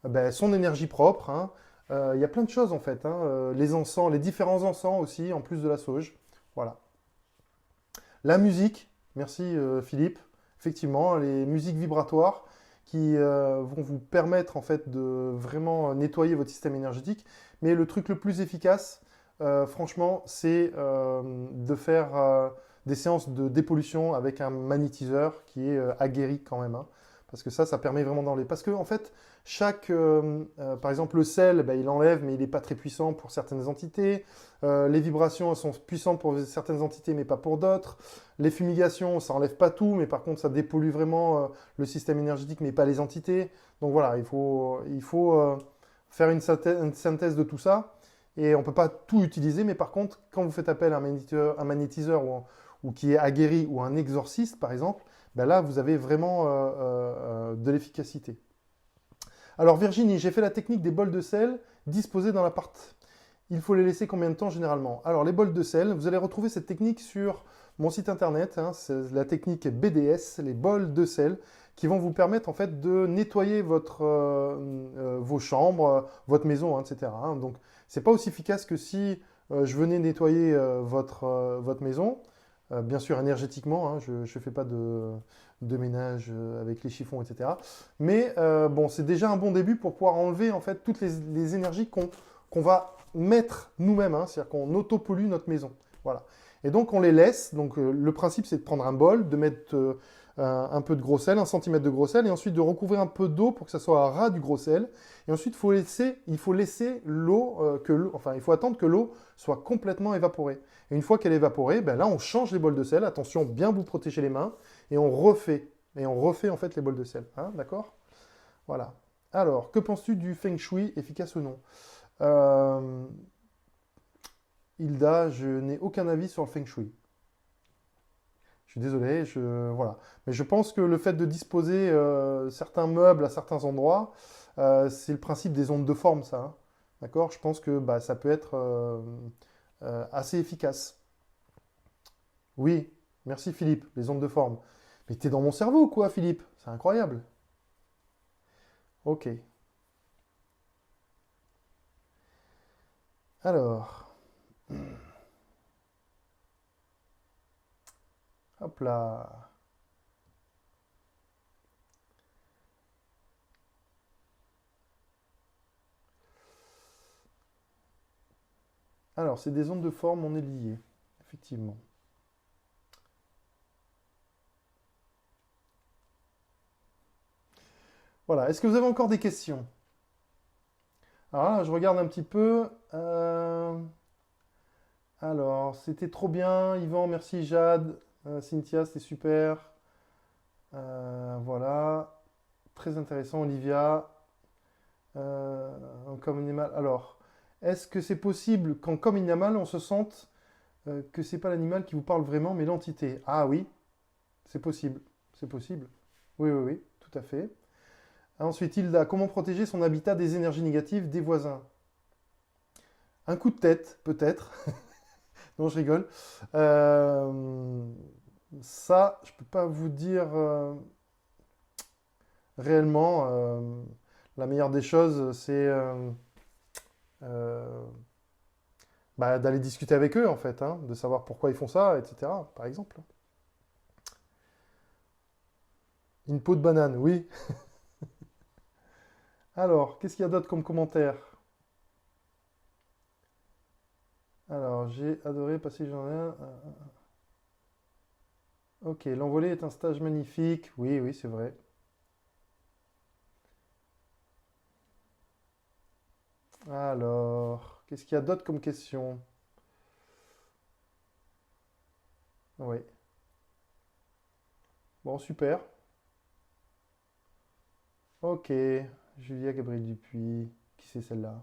ben, son énergie propre. Hein. Il y a plein de choses en fait. Hein. Les encens, les différents encens aussi, en plus de la sauge. Voilà. La musique, merci Philippe. effectivement, les musiques vibratoires qui vont vous permettre en fait de vraiment nettoyer votre système énergétique. Mais le truc le plus efficace, franchement, c'est de faire des séances de dépollution avec un magnétiseur qui est aguerri quand même, hein. Parce que ça permet vraiment d'enlever. Parce que en fait, par exemple, le sel, ben, il enlève, mais il n'est pas très puissant pour certaines entités. Les vibrations, elles sont puissantes pour certaines entités, mais pas pour d'autres. Les fumigations, ça enlève pas tout, mais par contre, ça dépollue vraiment le système énergétique, mais pas les entités. Donc voilà, il faut faire une synthèse de tout ça. Et on ne peut pas tout utiliser, mais par contre, quand vous faites appel à un magnétiseur ou qui est aguerri ou un exorciste, par exemple, ben là, vous avez vraiment de l'efficacité. Alors Virginie, j'ai fait la technique des bols de sel disposés dans l'appart. Il faut les laisser combien de temps généralement? Alors les bols de sel, vous allez retrouver cette technique sur mon site internet, hein, c'est la technique BDS, les bols de sel, qui vont vous permettre en fait de nettoyer vos chambres, votre maison, hein, etc., hein. Donc c'est pas aussi efficace que si je venais nettoyer votre maison. Bien sûr énergétiquement, hein, je ne fais pas de ménage avec les chiffons, etc. Mais bon, c'est déjà un bon début pour pouvoir enlever en fait toutes les énergies qu'on va mettre nous-mêmes, hein, c'est-à-dire qu'on autopollue notre maison. Voilà. Et donc on les laisse. Donc le principe c'est de prendre un bol, de mettre un peu de gros sel, 1 cm de gros sel, et ensuite de recouvrir un peu d'eau pour que ça soit à ras du gros sel. Et ensuite il faut laisser l'eau, il faut attendre que l'eau soit complètement évaporée. Et une fois qu'elle est évaporée, ben là on change les bols de sel. Attention, bien vous protéger les mains, et on refait. Et on refait en fait les bols de sel. Hein, d'accord? Voilà. Alors, que penses-tu du Feng Shui, efficace ou non? Hilda, je n'ai aucun avis sur le Feng Shui. Je suis désolé, voilà. Mais je pense que le fait de disposer certains meubles à certains endroits, c'est le principe des ondes de forme, ça, hein. D'accord? Je pense que bah, ça peut être assez efficace. Oui, merci Philippe, les ondes de forme. Mais t'es dans mon cerveau, quoi, Philippe? C'est incroyable. Ok. Alors, hop là. Alors, c'est des ondes de forme, on est lié, effectivement. Voilà, est-ce que vous avez encore des questions? Alors là, je regarde un petit peu. Alors, c'était trop bien, Yvan, merci Jade. Cynthia, c'était super. Voilà, très intéressant, Olivia. Comme animal. Alors, est-ce que c'est possible qu'en comme animal, on se sente que c'est pas l'animal qui vous parle vraiment, mais l'entité? Ah oui, c'est possible. C'est possible. Oui, oui, oui, tout à fait. Ensuite, Hilda, comment protéger son habitat des énergies négatives des voisins? Un coup de tête, peut-être. Non, je rigole. Ça, je peux pas vous dire réellement. La meilleure des choses, c'est euh, bah, d'aller discuter avec eux, en fait, hein, de savoir pourquoi ils font ça, etc., par exemple. Une peau de banane, oui. Alors, qu'est-ce qu'il y a d'autre comme commentaire? Alors, j'ai adoré passer journée. Ok, l'envolée est un stage magnifique. Oui, oui, c'est vrai. Alors, qu'est-ce qu'il y a d'autre comme question? Oui. Bon, super. Ok. Julia Gabriel Dupuis. Qui c'est celle-là?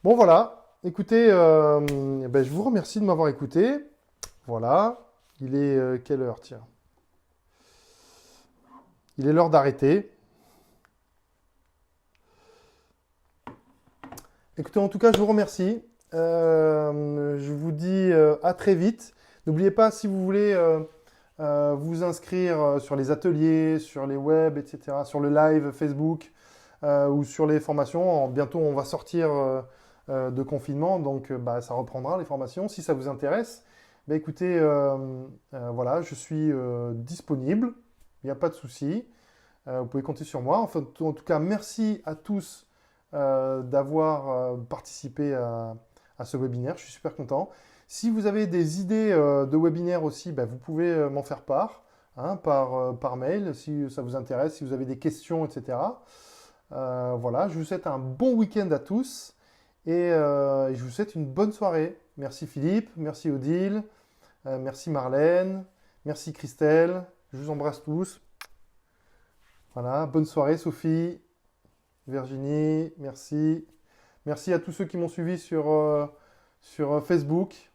Bon, voilà. Écoutez, ben, je vous remercie de m'avoir écouté. Voilà. Il est quelle heure, tiens? Il est l'heure d'arrêter. Écoutez, en tout cas, je vous remercie. Je vous dis à très vite. N'oubliez pas, si vous voulez vous inscrire sur les ateliers, sur les web, etc., sur le live Facebook ou sur les formations. Bientôt, on va sortir de confinement, donc bah, ça reprendra les formations. Si ça vous intéresse, Ben écoutez, voilà, je suis disponible, il n'y a pas de souci. Vous pouvez compter sur moi. Enfin, en tout cas, merci à tous d'avoir participé à ce webinaire. Je suis super content. Si vous avez des idées de webinaire aussi, ben, vous pouvez m'en faire part hein, par mail si ça vous intéresse, si vous avez des questions, etc. Voilà, je vous souhaite un bon week-end à tous et je vous souhaite une bonne soirée. Merci Philippe, merci Odile, merci Marlène, merci Christelle. Je vous embrasse tous. Voilà, bonne soirée Sophie, Virginie, merci. Merci à tous ceux qui m'ont suivi sur Facebook.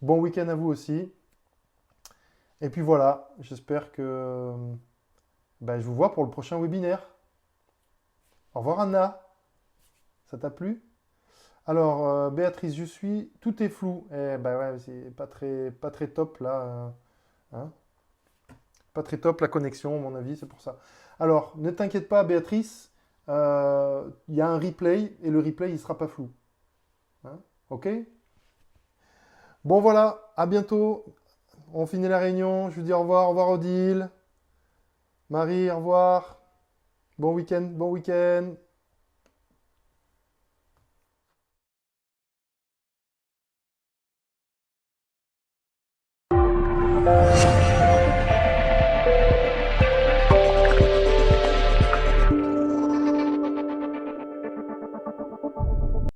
Bon week-end à vous aussi. Et puis voilà, j'espère que ben, je vous vois pour le prochain webinaire. Au revoir Anna, ça t'a plu? Alors Béatrice, je suis, tout est flou. Eh ben ouais, c'est pas très top là. Hein. Pas très top la connexion, à mon avis, c'est pour ça. Alors, ne t'inquiète pas, Béatrice, il y a un replay et le replay, il sera pas flou. Hein. Ok? Bon, voilà, à bientôt. On finit la réunion. Je vous dis au revoir Odile. Marie, au revoir. Bon week-end, bon week-end.